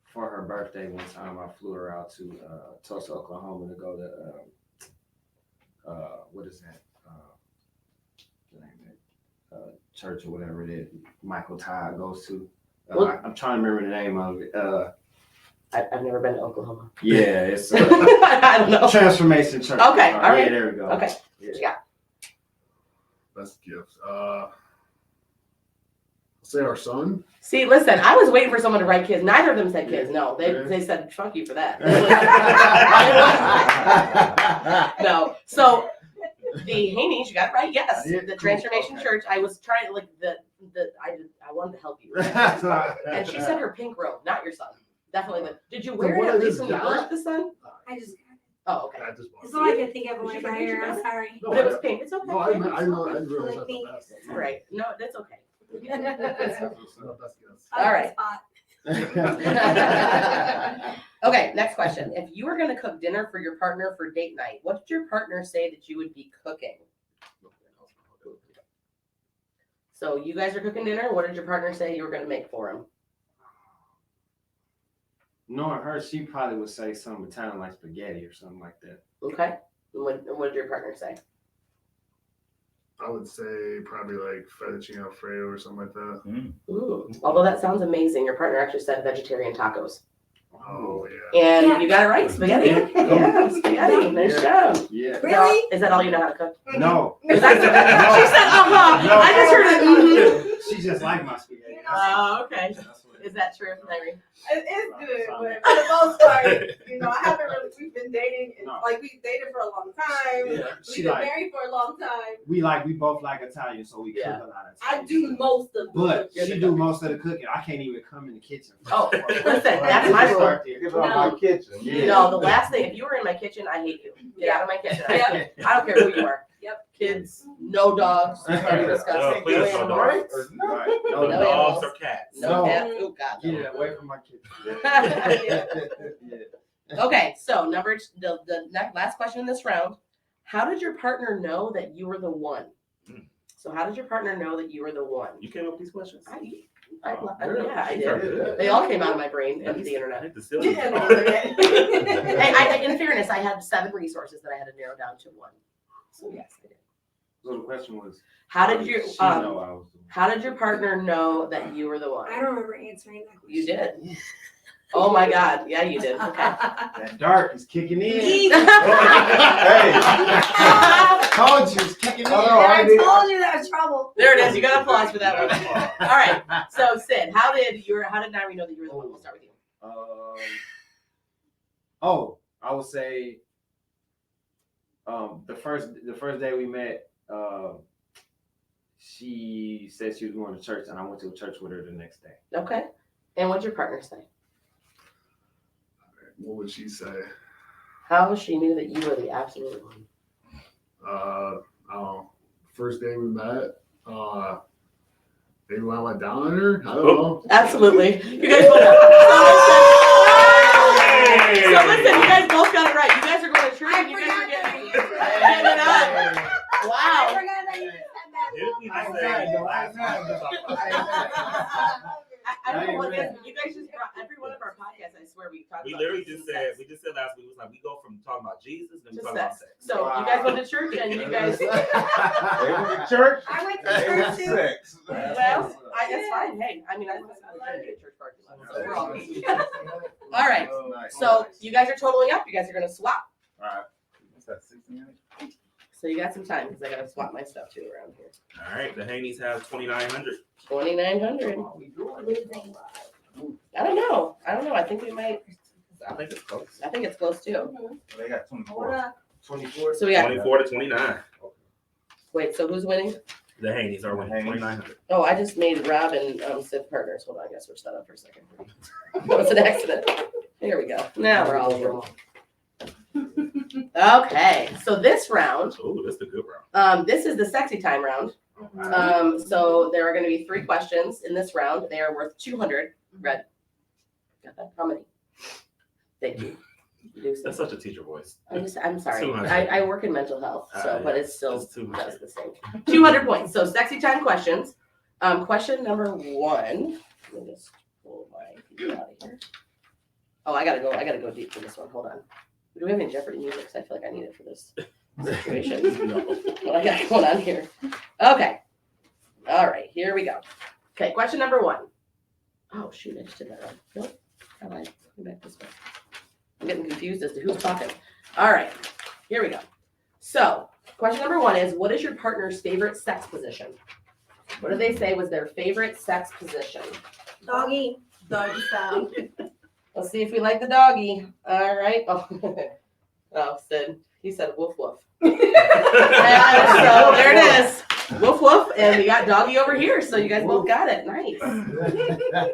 for her birthday. One time I flew her out to Tulsa, Oklahoma to go to what is that? Church or whatever it is. Michael Todd goes to. I'm trying to remember the name of it. I've never been to Oklahoma. Yeah, it's I don't know. Transformation Church. Okay, all right. Yeah, there we go. Okay, Yeah. yeah. Best gift. Say our son. See, listen, I was waiting for someone to write kids. Neither of them said kids. No, they said fuck you for that. No, so the Haney's, you got it right. Yes, the Transformation Church. I was trying like I wanted to help you. And she said her pink robe, not your son. Definitely. Did you wear it at least when you birthed the son? I just Oh, okay. It's all I can think of when I got here. I'm sorry. But it was pink. It's okay. No, I know. I realize that's the best. All right. No, that's okay. All All right. Okay, next question. If you were going to cook dinner for your partner for date night, what did your partner say that you would be cooking? So you guys are cooking dinner. What did your partner say you were going to make for him? Knowing her, she probably would say something Italian like spaghetti or something like that. Okay. What did your partner say? I would say probably like fettuccine alfredo or something like that. Ooh. Although that sounds amazing, your partner actually said vegetarian tacos. Oh yeah. And you got it right, spaghetti. Yeah, spaghetti. Nice job. Yeah. Really? Is that all you know how to cook? No. She said, No. I just heard it. She just like my spaghetti. Oh, okay. Is that true, Larry? It's good, but for the most part, I haven't really. We've been dating, and we dated for a long time. Yeah. We've been married for a long time. We both like Italian, so we cook a lot of Italian. I do most of the But cooking. she do most of the cooking. I can't even come in the kitchen. Oh, listen, that's my rule. Get out of my kitchen. Yeah. No, the last thing, if you were in my kitchen, I hate you. Get out of my kitchen. I don't care who you are. Yep. Kids, no dogs. Very disgusting. Please, no dogs. Right. No No dogs animals. or cats. No cats. Oh, God. Get it away from my kitchen. Okay, so the last question in this round. How did your partner know that you were the one? So how did your partner know that you were the one? You came up with these questions? Yeah, I did. They all came out of my brain and the internet. Hey, Hey, in fairness, I had 7 resources that I had to narrow down to 1. So yes, I did. So the question was, How did you she know I was the one? how did your partner know that you were the one? I don't remember answering that question. You did. Oh my God. Yeah, you did. Okay. That dark is kicking in. Hey. Told you it's kicking in. I told you that was trouble. There it is. You got applause for that one. All right. So Sid, how did Nairi know that you were the one? We'll start with you. I would say the first day we met, she said she was going to church, and I went to church with her the next day. Okay. And what'd your partner say? What would she say? How she knew that you were the absolute one? First day we met, Maybe when I went down on her. I don't know. Absolutely. You guys both. So listen, you guys both got it right. You guys are going to church and you guys are getting it on. Wow. I forgot that you said I don't know what this. You guys just brought every one of our podcasts. I swever we talked. We about literally Jesus just said last week, it was like we go from talking about Jesus and to talking about sex. sex. So you guys went to church and you guys. Church. I went to church too. Sex. Well, it's fine. Hey, I mean, I was in a church parking lot, so we're all good. All right. So you guys are totaling up. You guys are gonna swap. All right. What's that? 69. So you got some time because I gotta swap my stuff too around here. All right, the Haney's have 2,900. 2,900. I don't know. I think we might. I think it's close. I think it's close too. They got 24. 24. So we got 24 to 29. Wait. So who's winning? The Haney's are winning 2,900. Oh, I just made Rob and Sid partners. Hold on, I gotta switch that up for a second. That was an accident. Here we go. Now we're all over. Okay, so this round. Oh, that's the good round. This is the sexy time round. So there are going to be 3 questions in this round. They are worth 200. Red. Got that? How many? Thank you. That's such a teacher voice. I'm sorry. 200. I work in mental health, so but it's still That's 200. does the same. 200 points. So sexy time questions. Question number 1. Let me just pull my computer out of here. Oh, I gotta go deep for this one. Hold on. Do we have any Jeopardy music? Because I feel like I need it for this situation. No. What I got going on here. Okay. All right. Here we go. Okay. Question number 1. Oh, shoot. I just did that wrong. Nope. How do I go back this way? I'm getting confused as to who's talking. All right. Here we go. So, question number 1 is, what is your partner's favorite sex position? What do they say was their favorite sex position? Doggy. Doggy style. Let's see if we like the doggy. All right. Oh, Sid. He said woof woof. So there it is. Woof woof. And we got doggy over here. So you guys both got it. Nice.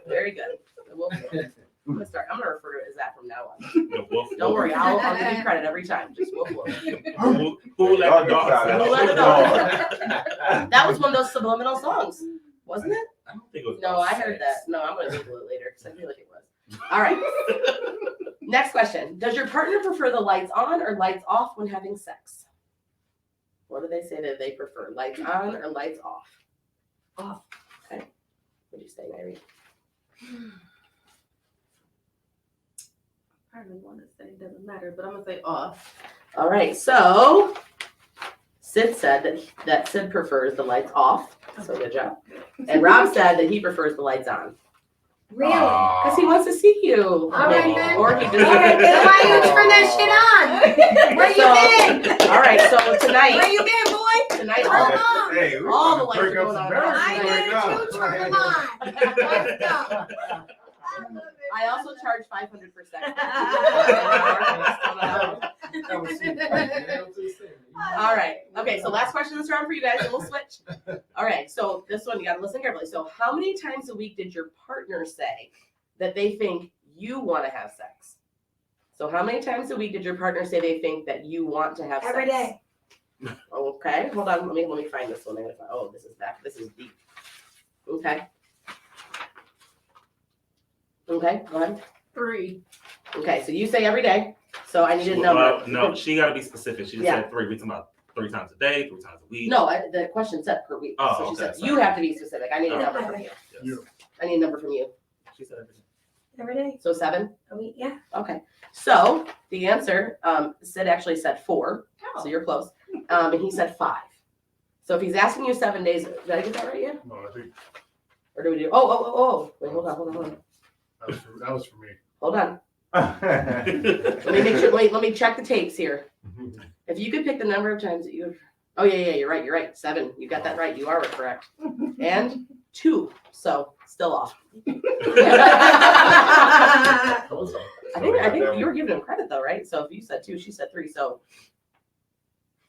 Very good. Woof woof. I'm gonna refer to it as that from now on. Don't worry, I'll give you credit every time. Just woof woof. Who let the dog out? Who let the dog out? That was one of those subliminal songs, wasn't it? I don't think it was. No, I heard that. No, I'm gonna Google it later because I feel like it was. All right. Next question. Does your partner prefer the lights on or lights off when having sex? What do they say that they prefer? Lights on or lights off? Off. Okay. What do you say, Mary? I really want to say it doesn't matter, but I'm gonna say off. All right. So Sid said that Sid prefers the lights off. So good job. And Rob said that he prefers the lights on. Really? Because he wants to see you. All right then. Or he just. All right, then why you turn that shit on? Where you been? All right, so tonight. Where you been, boy? Tonight, Hold on. all the lights are going on. I did too. Turn them on. Let's go. I also charge $500 for sex. All right. Okay, so last question this round for you guys, and we'll switch. All right, so this one, you got to listen carefully. So how many times a week did your partner say that they think you want to have sex? So how many times a week did your partner say they think that you want to have Every sex? day. Okay, hold on. Let me find this one. Oh, this is back. This is deep. Okay. Okay, go ahead. 3. Okay, so you say every day. So I need a number. No, she got to be specific. She just Yeah. said 3. We're talking about 3 times a day, 3 times a week. No, the question said per week. Oh, so she okay, said sorry. you have to be specific. I need a Oh. number from you. Yes. I need a number from you. She said everything. Every day. So 7? A week, yeah. Okay. So the answer, Sid actually said 4. So you're close. And he said 5. So if he's asking you 7 days, did I get that right? Yeah. No, I think Or do we do? Oh. Wait, hold on. that was for me. Hold on. Let me make sure. Wait, let me check the tapes here. If you could pick the number of times that you have. Oh, yeah, you're right. 7. You got that right. You are correct. And 2. So still off. I think you were giving him credit though, right? So if you said 2, she said 3. So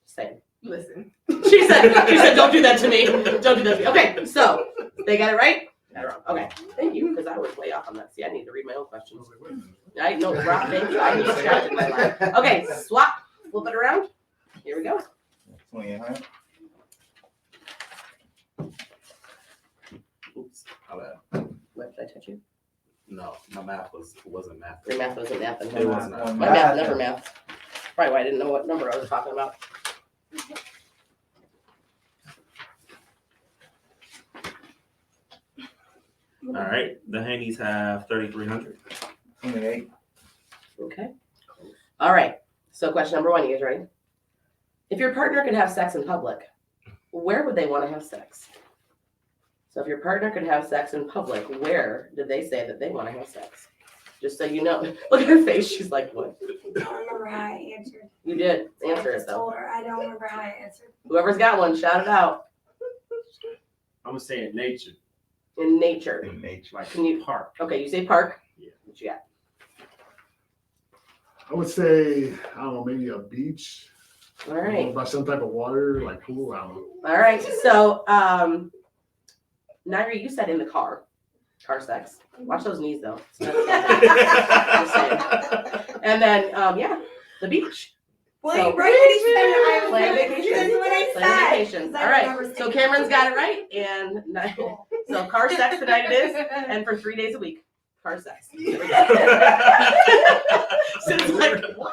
same. Listen. She said, don't do that to me. Don't do that to me. Okay, so they got it right? Okay, thank you, because I was way off on that. See, I need to read my own questions. I know, Rob, thank you. I need to check my life. Okay, swap. Flip it around. Here we go. 20, huh? math wasn't math. Your math wasn't math. It was not. My math never math. Probably why I didn't know what number I was talking about. All right, the Handies have 3,300. 28. Okay. All right. So question number 1, you guys ready? If your partner could have sex in public, where would they want to have sex? So if your partner could have sex in public, where did they say that they want to have sex? Just so you know. Look at her face. She's like, what? I don't remember how I answered. You did answer I it just though. told her I don't remember how I answered. Whoever's got one, shout it out. I'm gonna say in nature. In nature. In nature. Like Can you park. Okay, you say park. Yeah. What you got? I would say, I don't know, maybe a beach. All right. By some type of water, like pool. I don't know. All right. So Naira, you said in the car. Car sex. Watch those knees though. Just saying. And then yeah, the beach. Playing So- vacation. Playing vacation. That's what I Playing said. vacation. 'Cause I All right. remember So saying Cameron's that. got it right, and so car sex tonight it is, and for 3 days a week, car sex. There we go. Since like what?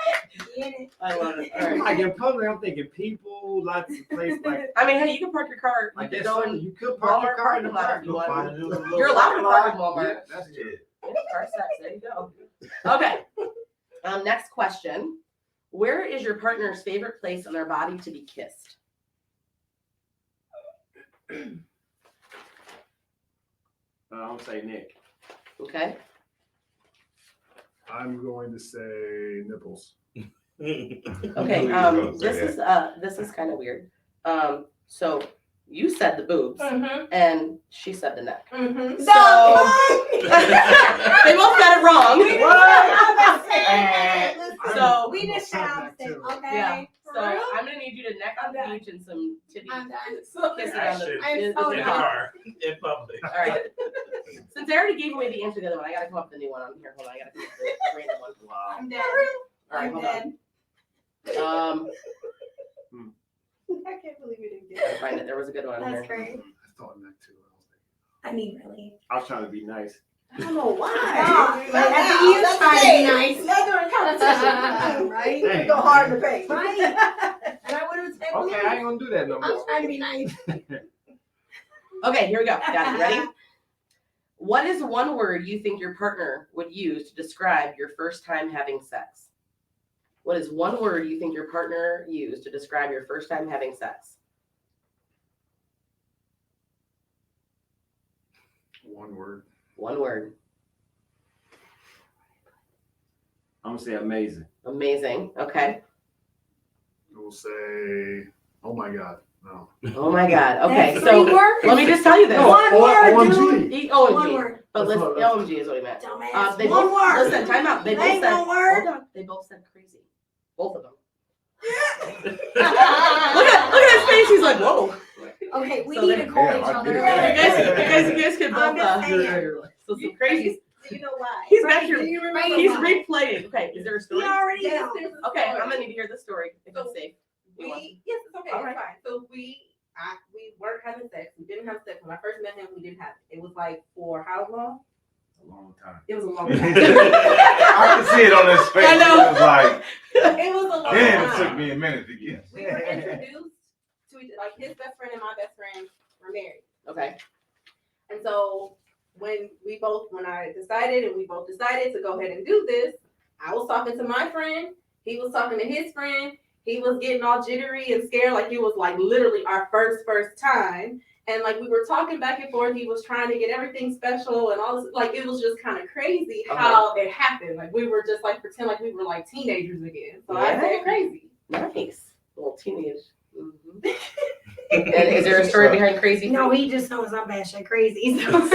I love it. All right. Like in public, I'm thinking people, lots of places like. I mean, hey, you can park your car. You I can guess go so. in You could park your Walmart car in the parking lot park. if you You'll want. find a little You're allowed to park in Walmart. Yeah, that's it. Yeah, car sex. There you go. Okay. Next question. Where is your partner's favorite place on their body to be kissed? I'm gonna say Nick. Okay. I'm going to say nipples. Okay. This is kind of weird. So you said the boobs, and she said the neck. Mm-hmm. So they both got it wrong. So we just bounced it, okay? yeah. For So real? I'm gonna need you to neck on the beach and some titty I'm done. kissing on the Action. in so the In the car. car, in public. All right. Since I already gave away the answer to the other one, I gotta come up with a new one on here. Hold on, I gotta come up with a random one. Wow. I'm dead. All right, I'm hold dead. on. I can't believe you didn't get I it. find it. There was a good one on That's here. great. I thought neck too. I need relief. I was trying to be nice. I don't know why. Like, I think you trying to be nice. Y'all doing competition, right? Dang. You go hard in the paint. Right? And I would have said, Okay, I ain't gonna do that no I'm more. trying to be nice. Okay, here we go. Got it. Ready? What is one word you think your partner would use to describe your first time having sex? What is one word you think your partner used to describe your first time having sex? One word. One word. I'm gonna say amazing. Amazing. Okay. We'll say, oh my God. No. Oh my God. Okay. That's So 3 words. let me just tell you this. One word, dude. OMG. OMG. One word. But That's listen, what- OMG is what he meant. Dumbass. They One both, word. Listen, time out. They both Ain't said, no word. hold on. They both said crazy. Both of them. look at his face. He's like, whoa. Okay, we So need they- to call Yeah, each I other. did. You guys can I'm both. just saying. So some crazy. Do you know why? He's back Do here. you remember He's why? replaying. Okay, is there a He story? already Yes, know. there's a Okay, story. I'm gonna need to hear the story if it's safe. You want- Yes, it's okay. All It's right. fine. So we weren't having sex. We didn't have sex. When I first met him, we didn't have it. It was like for how long? A long time. It was a long time. I can see it on his face. I know. It was like, It was a long damn, it time. took me a minute to get. We were introduced to each like his best friend and my best friend were married. Okay. And so when I decided and we both decided to go ahead and do this, I was talking to my friend, he was talking to his friend, he was getting all jittery and scared, like it was like literally our first time. And like we were talking back and forth, he was trying to get everything special and all this, like it was just kind of crazy how it happened. Like we were just like pretend like we were like teenagers again. So I Yeah. said crazy. Nice. Little teenage. Mm-hmm. And is there a story behind crazy? No, he just knows I'm batshit crazy. So, So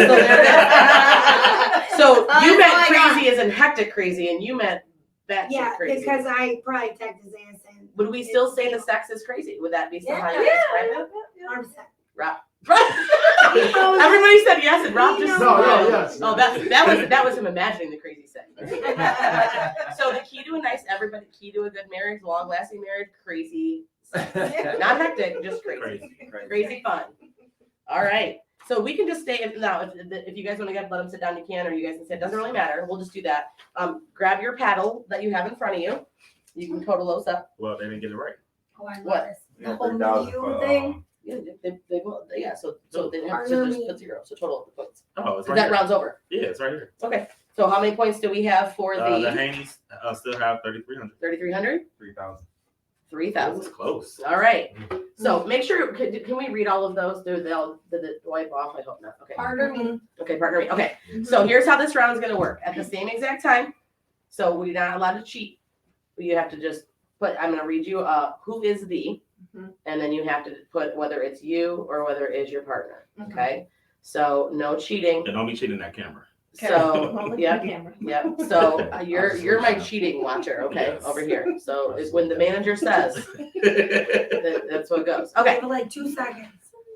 So Oh you meant my God. crazy as in hectic crazy, and you meant batshit yeah, crazy. because I probably texted his ass and Would we still say the sex is crazy? Would that be still how you Yeah. describe it? 100%. Rob. Everybody said yes, and Rob You just know No, yes. Oh, that was him imagining the crazy sex. So the key to a key to a good marriage, long lasting marriage, crazy, not hectic, just crazy. Crazy. Crazy fun. All right. So we can just stay now. If you guys want to let them sit down, you can, or you guys can say it doesn't really matter. We'll just do that. Grab your paddle that you have in front of you. You can total those up. Well, they didn't get it right. Oh, I love What? this. The whole menu thing. Yeah, so they have to just put 0. So total the points. Oh, it's So right that here. rounds over. Yeah, it's right here. Okay. So how many points do we have for The Haney's still have 3,300. 3,300? 3,000. 3,000. That's close. All right. So make sure, can we read all of those? Did it wipe off? I hope not. Okay. Partner me. Okay, partner me. Okay. So here's how this round is going to work. At the same exact time, so we're not allowed to cheat. You have to just put, I'm going to read you who is the, and then you have to put whether it's you or whether it is your partner. Okay. So no cheating. And don't be cheating that camera. So yeah, yeah. So you're my cheating watcher, okay, Yes. over here. So it's when the manager says, that's what goes. Okay. For like 2 seconds.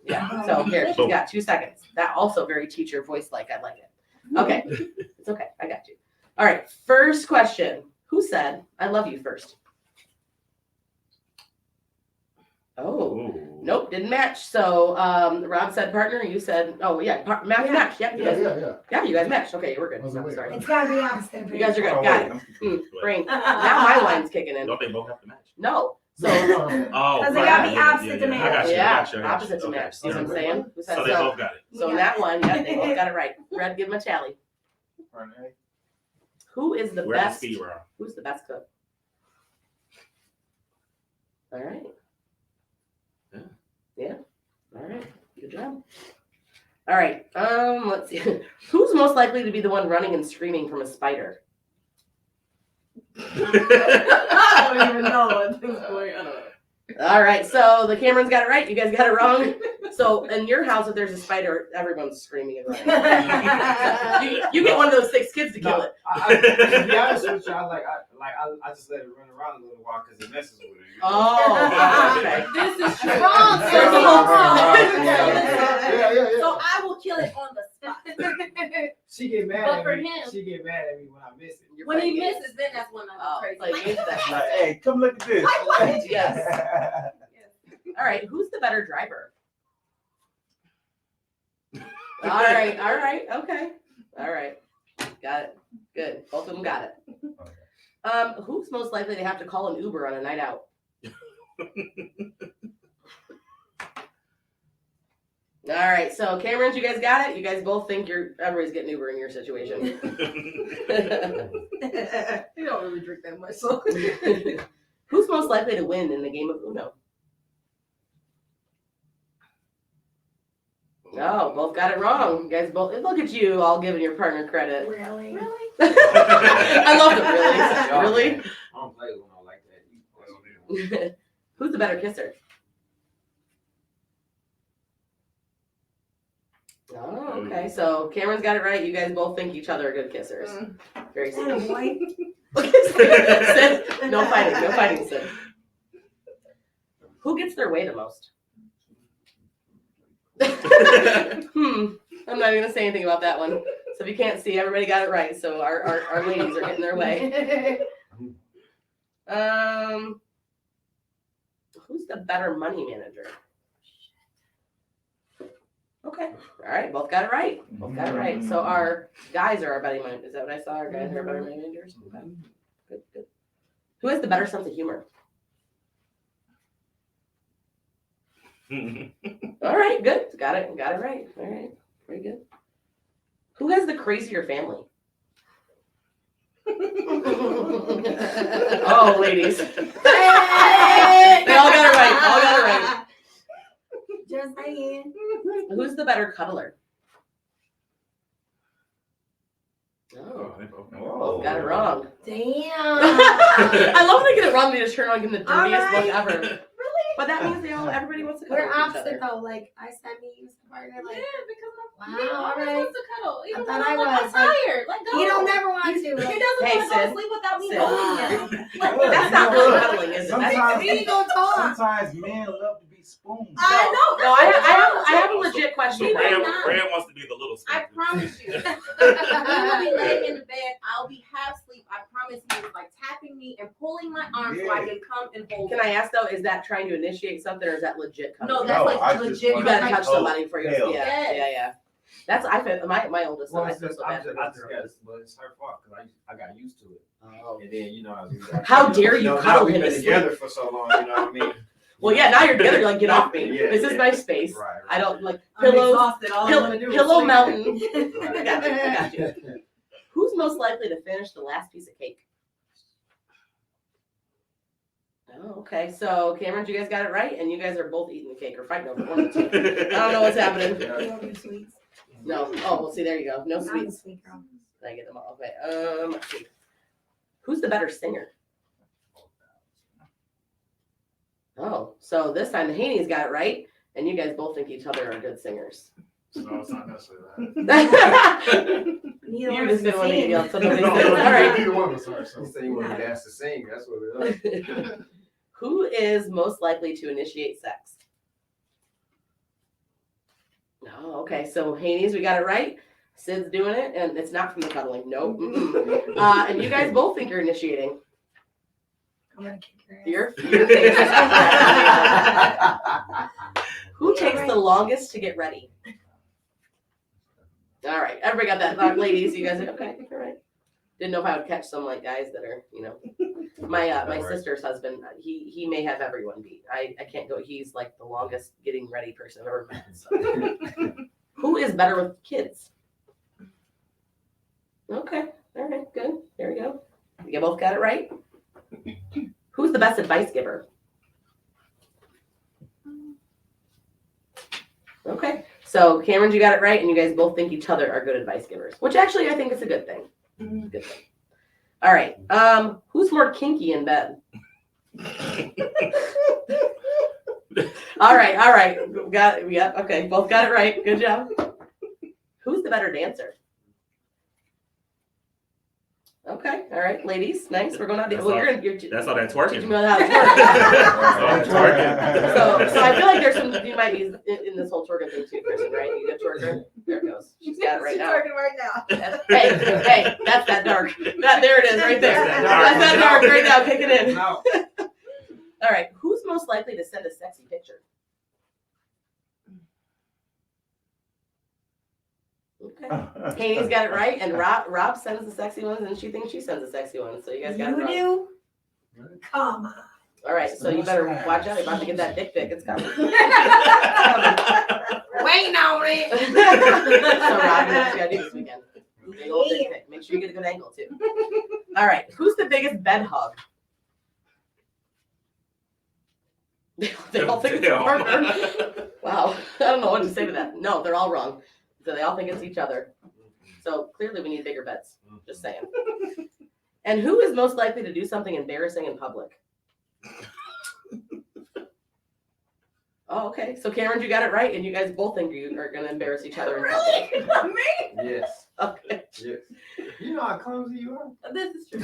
Yeah. So here she's got 2 seconds. That also very teacher voice like. I like it. Okay. It's okay. I got you. All right. First question. Who said I love you first? Oh, nope, didn't match. So Rob said partner, you said, oh yeah, match. Yep, you guys, yeah, you guys matched. Okay, we're good. No, sorry. It's gotta be opposite. You guys are good. Got it. Brain. Now my line's kicking in. Don't they both have to match? No. So because they gotta be opposite to match. Yeah, opposite to match. See what I'm saying? So they both got it. So in that one, yeah, they both got it right. Red, give them a tally. Who is the best? Speed round. Who's the best cook? All right. Yeah. All right. Good job. All right. Let's see. Who's most likely to be the one running and screaming from a spider? I don't even know at this point. I don't know. All right. So the Camerons got it right. You guys got it wrong. So in your house, if there's a spider, everyone's screaming and running. you get one of those 6 kids to kill it. To be honest with you, I just let it run around a little while because it messes with it. Oh, okay. This is strong. Yeah. So I will kill it on the spot. She get mad But at for me. him- She get mad at me when I miss it. When he misses, then that's when I'm crazy. Like, Like, hey, come look at this. yes. All right. Who's the better driver? All right. Okay. All right. Got it. Good. Both of them got it. Who's most likely to have to call an Uber on a night out? All right. So Camerons, you guys got it. You guys both think everybody's getting Uber in your situation. You don't really drink that much. So. Who's most likely to win in the game of Uno? No, both got it wrong. You guys both look at you all giving your partner credit. Really? I love it, really. Really? I don't play Uno like that. Who's the better kisser? Oh, okay. So Cameron's got it right. You guys both think each other are good kissers. Very simple. Sid, no fighting, Sid. Who gets their way the most? I'm not even gonna say anything about that one. So if you can't see, everybody got it right. So our ladies are getting their way. Who's the better money manager? Okay. All right. Both got it right. So our guys are our better money. Is that what I saw? Our guys are our better money managers. Okay. Good. Who has the better sense of humor? All right. Good. Got it right. All right. Very good. Who has the crazier family? Oh, ladies. They all got it right. Just saying. Who's the better cuddler? Oh, both got it wrong. Damn. I love when they get it wrong. They just turn on and give them the dirtiest Right. look ever. Really? But that means everybody wants to cuddle We're with each opposite other. though. Like I said, me and Mr. Partner. Like, because wow, all right. wants to cuddle. I Even thought when I I'm was. tired. Like, go. He don't never want to. He doesn't Hey, want to go to Sid. sleep without me Sid. holding him. That's not really cuddling, is it? Sometimes- We ain't gonna talk. Sometimes men love to be spoons. I know. No, I have a legit question. So Red wants to be the little spoon. I promise you. He will be laying in the bed. I'll be half asleep. I promise he was like tapping me and pulling my arm so I can come and hold Can I ask though, is that trying to initiate something or is that legit? No, cuddling? that's I like just legit. You gotta wanna- touch somebody for your hell. yeah. That's I feel my oldest Well, son. I it's feel just, so bad for I his just girl. got, but it's her fault because I got used to it. Oh. And then, you know, How dare you know, cuddle now we've him been to together sleep? for so long, you know what I mean? Well, yeah, now you're together. You're like, get off me. Yeah, This is yeah. my space. Right, I don't like I'm pillows. exhausted. All I want to do is Pillow sleep. mountain. I got you. Who's most likely to finish the last piece of cake? Oh, okay. So Cameron, you guys got it right, and you guys are both eating the cake or fighting over one of the two. I don't know what's happening. You don't do sweets. No. Oh, well, see, there you go. No I'm a sweets. sweet girl. Did I get them all? Okay. Let's see. Who's the better singer? Oh, so this time the Haney's got it right, and you guys both think each other are good singers. No, it's not necessarily that. You just didn't want to get yelled. So nobody No, said, all right. neither one of us are. So. You say you want to dance to sing, that's what it is. Who is most likely to initiate sex? Oh, okay. So Haney's, we got it right. Sid's doing it, and it's not from the cuddling. Nope. And you guys both think you're initiating. I'm gonna kick your ass. Your face is Who takes the longest to get ready? All right, everybody got that. Ladies, you guys are okay. All right. Didn't know if I would catch some like guys that are, you know, my sister's husband. He may have everyone beat. I can't go. He's like the longest getting ready person I've ever met. So. Who is better with kids? Okay. All right. Good. There we go. You both got it right. Who's the best advice giver? Okay. So Cameron, you got it right, and you guys both think each other are good advice givers, which actually I think is a good thing. Good thing. All right. Who's more kinky in bed? All right. Got it. Yeah. Okay. Both got it right. Good job. Who's the better dancer? Okay. All right, ladies. Nice. We're going out. That's Well, all- you're That's all that twerking. teaching me how to twerk. That's all that twerking. So I feel like there's some you might be in this whole twerking thing too, Kristen, right? You got twerker. There it goes. She's got it right She's now. working right now. Hey, that's that dark. There it is, right there. That's That's that that dark. dark right now. Kick it in. No. All right. Who's most likely to send a sexy picture? Okay. Haney's got it right, and Rob sends the sexy ones, and she thinks she sends the sexy ones. So you guys got it wrong. You do? Come on. All right, so you better watch out. You're about to get that dick pic. It's coming. Waiting on it. So Rob, you know what you gotta do this weekend. Big old dick pic. Make sure you get a good angle too. All right, who's the biggest bed hug? They all think it's a partner. Wow, I don't know what to say to that. No, they're all wrong. So they all think it's each other. So clearly we need bigger beds. Just saying. And who is most likely to do something embarrassing in public? Oh, okay. So Cameron, you got it right, and you guys both think you are going to embarrass each other in public. Really? Me? Yes. Okay. Yes. You know how clumsy you are. This is true.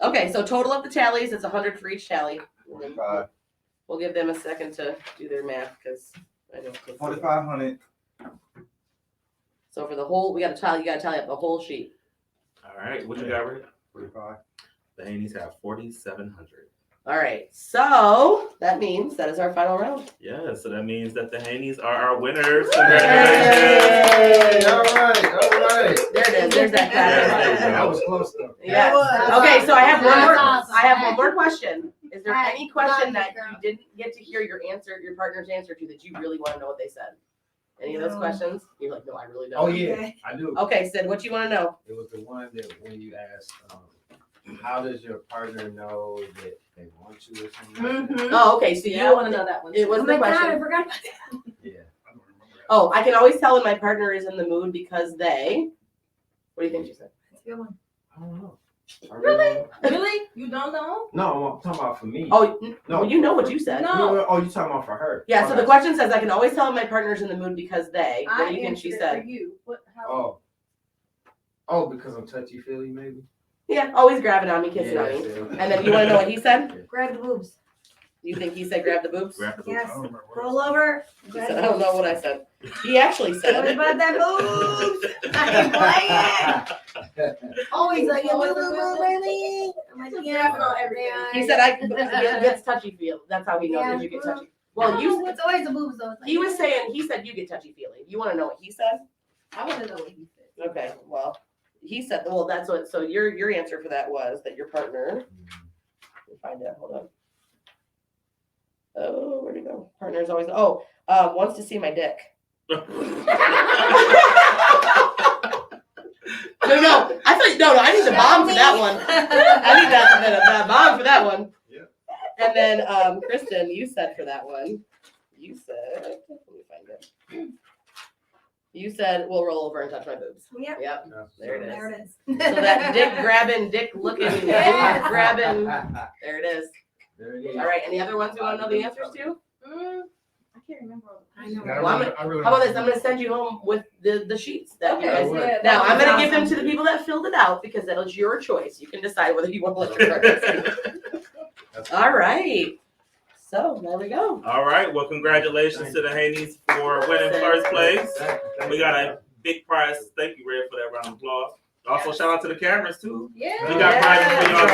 Okay, so total of the tallies, it's 100 for each tally. We'll give them a second to do their math because I know. 4,500. So for the whole, you got to tally up the whole sheet. All right, what you got, Rick? 45. The Haney's have 4,700. All right, so that means that is our final round. Yeah, so that means that the Haney's are our winners. Yay! Congratulations! All right. There it is. There's that clap. That was close though. Yes. Okay, so I have one more. I have one more question. Is there any question that you didn't get to hear your partner's answer to, that you really want to know what they said? Any of those questions? You're like, no, I really don't. Oh yeah, I do. Okay, Sid, what you want to know? It was the one that when you asked, how does your partner know that they want you or something? Like that? Oh, okay. So Yeah, I want to know that one. It was Oh the my God, I question. forgot about that. Yeah. Oh, I can always tell when my partner is in the mood because they. What do you think she said? That's a good one. I don't know. Really? Really? You don't know? No, I'm talking about for me. Oh, no. well, you know what you said. No. Oh, you talking about for her? Yeah. So Okay. the question says I can always tell when my partner's in the mood because they. What do you think she answered it said? for you. What? How? Oh, because I'm touchy feely, maybe. Yeah, always grabbing on me, kissing on me. And then you want to know what he said? Grab the boobs. You think he said grab the boobs? Grab the boobs. Yes. I don't remember what Roll over. He said, I don't know what I said. He actually What said. about that boobs? I ain't playing. Always like, you want the boob, baby? I'm like, yeah, on everything. He said I gets touchy feel. That's how he knows that you get touchy. Well, you. It's always the boobs though. It's like, He was saying. He said you get touchy feeling. You want to know what he said? I want to know what he said. Okay. Well, he said. Well, that's what. So your answer for that was that your partner. Let me find out. Hold on. Oh, where'd he go? Partner's always. Oh, wants to see my dick. No. I thought no. I need the bomb for that one. I need that bomb for that one. Yeah. And then Kristen, you said for that one. You said. Let me find it. You said we'll roll over and touch my boobs. Yep. Yep. There it is. There it is. So that dick grabbing, dick looking, Yes. grabbing. There it is. There it is. All right. Any other ones you want to know the answers to? I can't remember all the I know. Yeah, Well, I really How about this? I'm going to send you home with the sheets that you Okay, guys. yeah, Now I'm that going to was give them to awesome. the people that filled it out because that is your choice. You can decide whether you want to let your partner see. All right. So there we go. All right. Well, congratulations to the Haney's for winning first place. We got a big prize. Thank you, Red, for that round of applause. Also, shout out to the cameras too. Yeah. We got prizes for y'all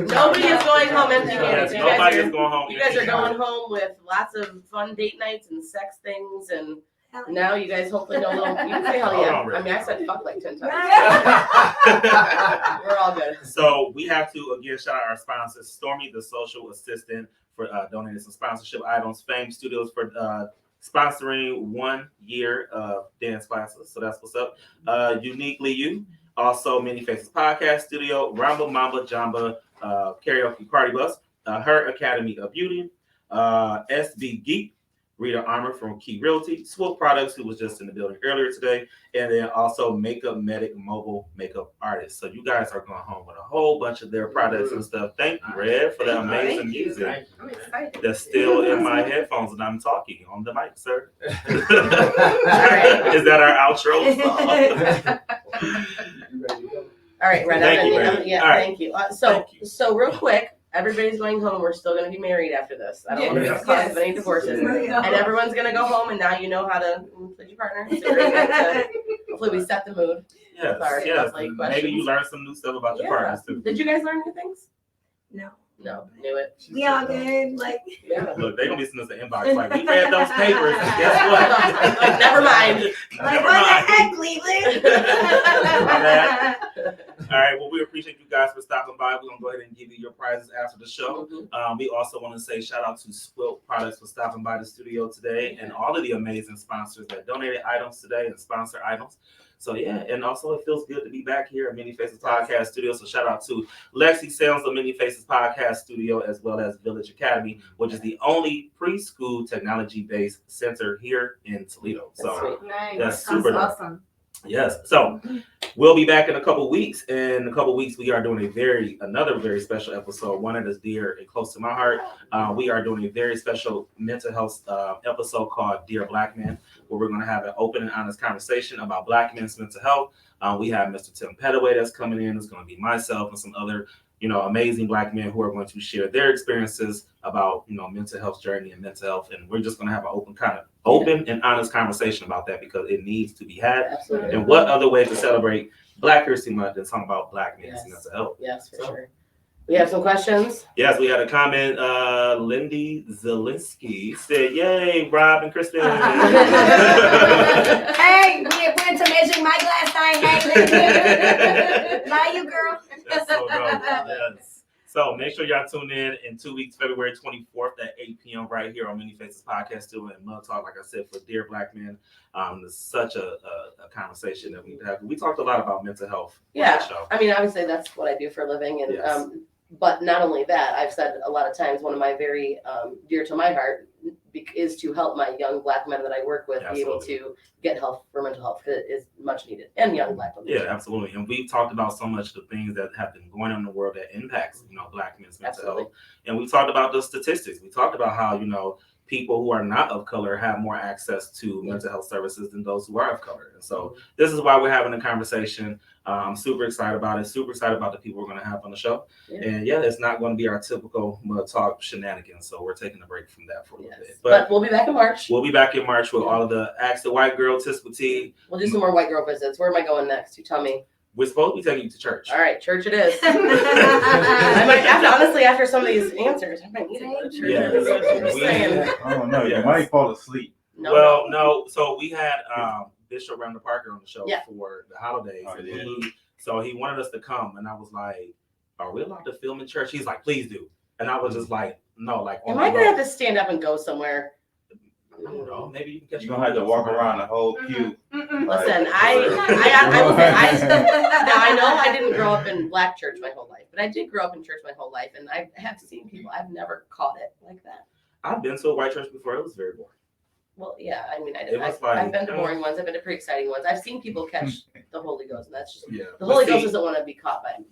too. Nobody is going home Yes, empty-handed. You nobody guys is going home. You guys are empty-handed. going home with lots of fun date nights and sex things, and now you guys hopefully know a little. You can say hell Hold yeah. on, Red. I mean, I said fuck like 10 times. We're all good. So we have to again shout out our sponsors: Stormy, the social assistant, for donating some sponsorship items; Fame Studios for sponsoring 1 year of dance classes. So that's what's up. Uniquely You, also Many Faces Podcast Studio, Ramba Mamba Jamba Karaoke Party Bus, Her Academy of Beauty, SB Geek, Rita Armour from Key Realty, Swoop Products, who was just in the building earlier today, and then also Makeup Medic Mobile Makeup Artist. So you guys are going home with a whole bunch of their products and stuff. Thank you, Red, for that amazing music I'm excited. that's still in my headphones and I'm talking on the mic, sir. All right. Is that our outro song? All right, Red. Thank you, Red. Yeah, All right. thank you. Thank you. So real quick, everybody's going home. We're still going to be married after this. I don't want to be the cause of any divorces. Yes. And everyone's going to go home, and now you know how to please your partner. So we're gonna get to- hopefully we set the mood. Yes, Sorry, yes. that's like Maybe you questions. learned some new stuff about your Yeah. partners too. Did you guys learn new things? No. No, knew it. We all good. Like, Yeah. Look, they're gonna be sending us an inbox like we read those papers and guess what? Never mind. like Never what mind. the heck, Cleveland? My bad. All right, well, we appreciate you guys for stopping by. We're gonna go ahead and give you your prizes after the show. We also want to say shout out to Swoop Products for stopping by the studio today and all of the amazing sponsors that donated items today and sponsor items. So yeah, and also it feels good to be back here at Many Faces Podcast Studio. So shout out to Lexi Sales of Many Faces Podcast Studio, as well as Village Academy, which is the only preschool technology-based center here in Toledo. So Nice. that's super dope. awesome. Yes. So we'll be back in a couple weeks. In a couple weeks, we are doing another very special episode, one that is dear and close to my heart. We are doing a very special mental health episode called Dear Black Men, where we're going to have an open and honest conversation about Black men's mental health. We have Mr. Tim Petaway that's coming in. It's going to be myself and some other, amazing Black men who are going to share their experiences about, mental health journey and mental health. And we're just going to have an open and honest conversation about that because it needs to be had. Absolutely. And what other way to celebrate Black History Month than talking about Black men's mental health? Yes, for sure. We have some questions. Yes, we had a comment. Lindy Zelinsky said, "Yay, Rob and Kristen." Hey, we went to measuring my glass time. Hey, love you, girl. That's so dope. Yes. So make sure y'all tune in 2 weeks, February 24th at 8 p.m. right here on Many Faces Podcast Studio and Mud Talk. Like I said, for Dear Black Men, it's such a conversation that we need to have. We talked a lot about mental health. On Yeah, that show. I mean, obviously that's what I do for a living, and Yes. but not only that, I've said a lot of times one of my very dear to my heart is to help my young Black men that I work with be able to get help for mental health. It is much needed, and young Black women. Yeah, absolutely. And we've talked about so much of the things that have been going on in the world that impacts, Black men's mental health. And we talked about the statistics. We talked about how, people who are not of color have more access to mental health services than those who are of color. And so this is why we're having a conversation. I'm super excited about it. Super excited about the people we're going to have on the show. Yeah. And yeah, it's not going to be our typical Mud Talk shenanigans. So we're taking a break from that for a little bit. But we'll be back in March. We'll be back in March with all of the Ask the White Girl, Tis Petite. We'll do some more white girl visits. Where am I going next? You tell me. We're supposed to be taking you to church. All right, church it is. I might honestly, after some of these answers, I might need to go to church. Yeah, I don't know. You might fall asleep. No. So we had Bishop Randall Parker on the show for the holidays. So he wanted us to come, and I was like, "Are we allowed to film in church?" He's like, "Please do." And I was just like, "No, like." Am I gonna have to stand up and go somewhere? I don't know. Maybe you can catch. You're gonna have to walk around the whole pew. Listen, I will say, now I know I didn't grow up in black church my whole life, but I did grow up in church my whole life, and I have seen people. I've never caught it like that. I've been to a white church before. It was very boring. Well, yeah, I mean, I've been to boring ones. I've been to pretty exciting ones. I've seen people catch the Holy Ghost, and that's just the But Holy see- Ghost doesn't want to be caught by me.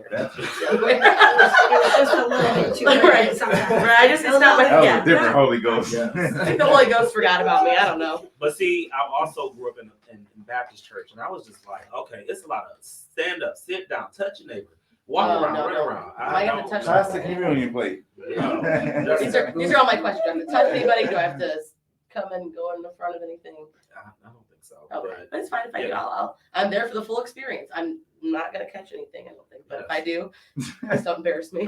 That's Just a little bit too late Right. sometimes. Right. It's not like That was a different Holy Ghost. I think the Holy Ghost forgot about me. I don't know. But see, I also grew up in Baptist church, and I was just like, okay, it's a lot of stand up, sit down, touch your neighbor, walk around, run around. I have to touch Pass the communion plate. These are all my questions. Do I have to touch anybody? Do I have to come and go in the front of anything? I don't think so. Okay, but it's fine if I do. I'm there for the full experience. I'm not gonna catch anything, I don't think. But if I do, just don't embarrass me.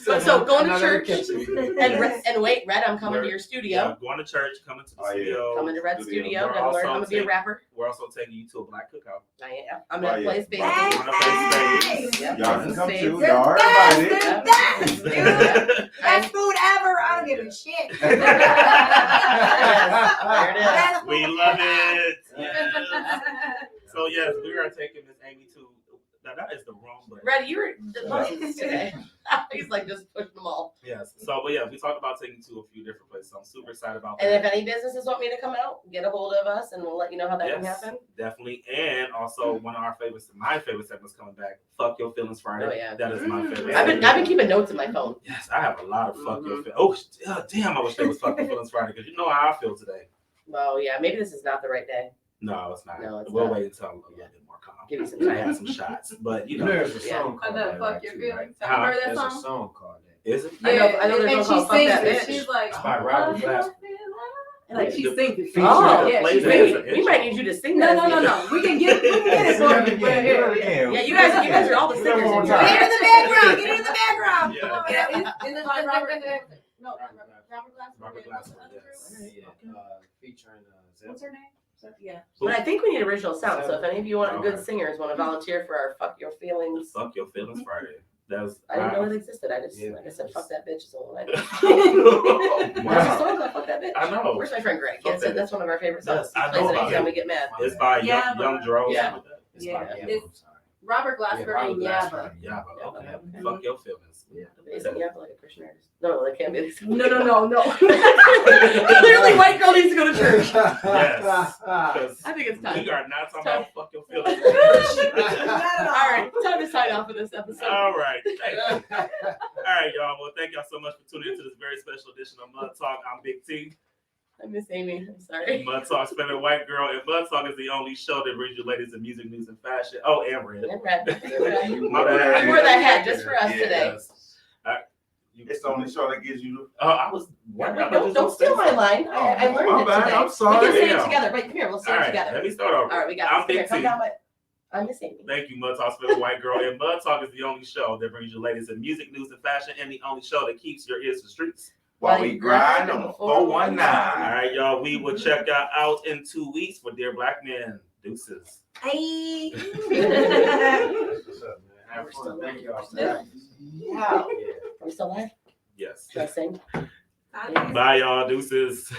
So going to church and wait, Red, I'm coming to your studio. Yeah, going to church, coming to the studio. Coming to Red's studio. Gonna learn how to be a rapper. We're also taking you to a black cookout. I am. I'm gonna play space. Y'all can come too. The Y'all are best, invited. the best, dude. Best food ever. I don't give a shit. There it is. We love it. Yes. So yes, we are taking Miss Amy to. Now that is the wrong button. Red, you're the buttons today. He's like just pushing them all. Yes. So, but yeah, we talked about taking you to a few different places. So I'm super excited about And that. if any businesses want me to come out, get a hold of us, and we'll let you know how that can happen. Definitely. And also one of our favorites, my favorite segment's coming back. Fuck Your Feelings Friday. Oh, yeah. That is my favorite. I've been keeping notes in my phone. Yes, I have a lot of fuck your feelings. Oh, damn! I wish there was Fuck Your Feelings Friday because you know how I feel today. Well, yeah, maybe this is not the right day. No, it's not. No, it's we'll not. wait until a little bit more calm. Give you some I time. have some shots, but you know, There's a song called that. Fuck Your Feelings. Have you Huh? heard that There's a song? song called that. Is it? I know there's and one she called Fuck sings That it. Bitch. She's like, It's by Robert Glasper. like she sings it. Oh, yeah, plays she sings it. it. We might need you to sing No, that. we can get it for you. But Yeah, you guys are all the singers in here. Get in the background. Get in the background. Yeah. Is it by Robert? No, Robert Glasper. Robert Glasper, yes. Featuring What's her name? Yeah. But I think we need original sound. So if any of you want good singers, want to volunteer for our Fuck Your Feelings. Fuck Your Feelings Friday. That was. I didn't know it existed. I just, like I said, fuck that bitch is the one I know. Wow. There's a song called Fuck That Bitch. I know. Where's my friend Greg? Fuck Yes, that's one of our favorite songs. Yes, I He plays know it about anytime it. we get mad. It's by Yeah, Young Dro. Yeah. Yeah. Yeah. It's Robert Glasper and Yabba. Yeah, okay. Fuck Your Feelings. Yeah. Isn't Yabba like a Christian artist? No, that can't be. No. Clearly, white girl needs to go to church. Yes. Because I think it's time. we are not talking about Fuck Your Feelings. All right, time to sign off for this episode. All right. All right, y'all. Well, thank y'all so much for tuning into this very special edition of Mud Talk. I'm Big T. I miss Amy. I'm sorry. Mud Talk's favorite white girl, and Mud Talk is the only show that brings you ladies in music, news, and fashion. Oh, and Red. And Red. My bad. I wore that hat just for us today. It's the only show that gives you. I was. Don't steal my line. I learned my it bad. today. I'm sorry. We can say it Damn. together. Right, come here. We'll say All it right, together. let me start over. All right, we got I'm this. Big Come T. down, I miss Amy. Thank you, Mud Talk's favorite white girl. And Mud Talk is the only show that brings you ladies in music, news, and fashion, and the only show that keeps your ears to the streets. While we grind on the 419. All right, y'all. We will check y'all out in 2 weeks for Dear Black Men. Deuces. Hey. What's up, man? Have fun. Thank y'all. Yeah. Are we still live? Yes. Should I sing? Bye, y'all. Deuces.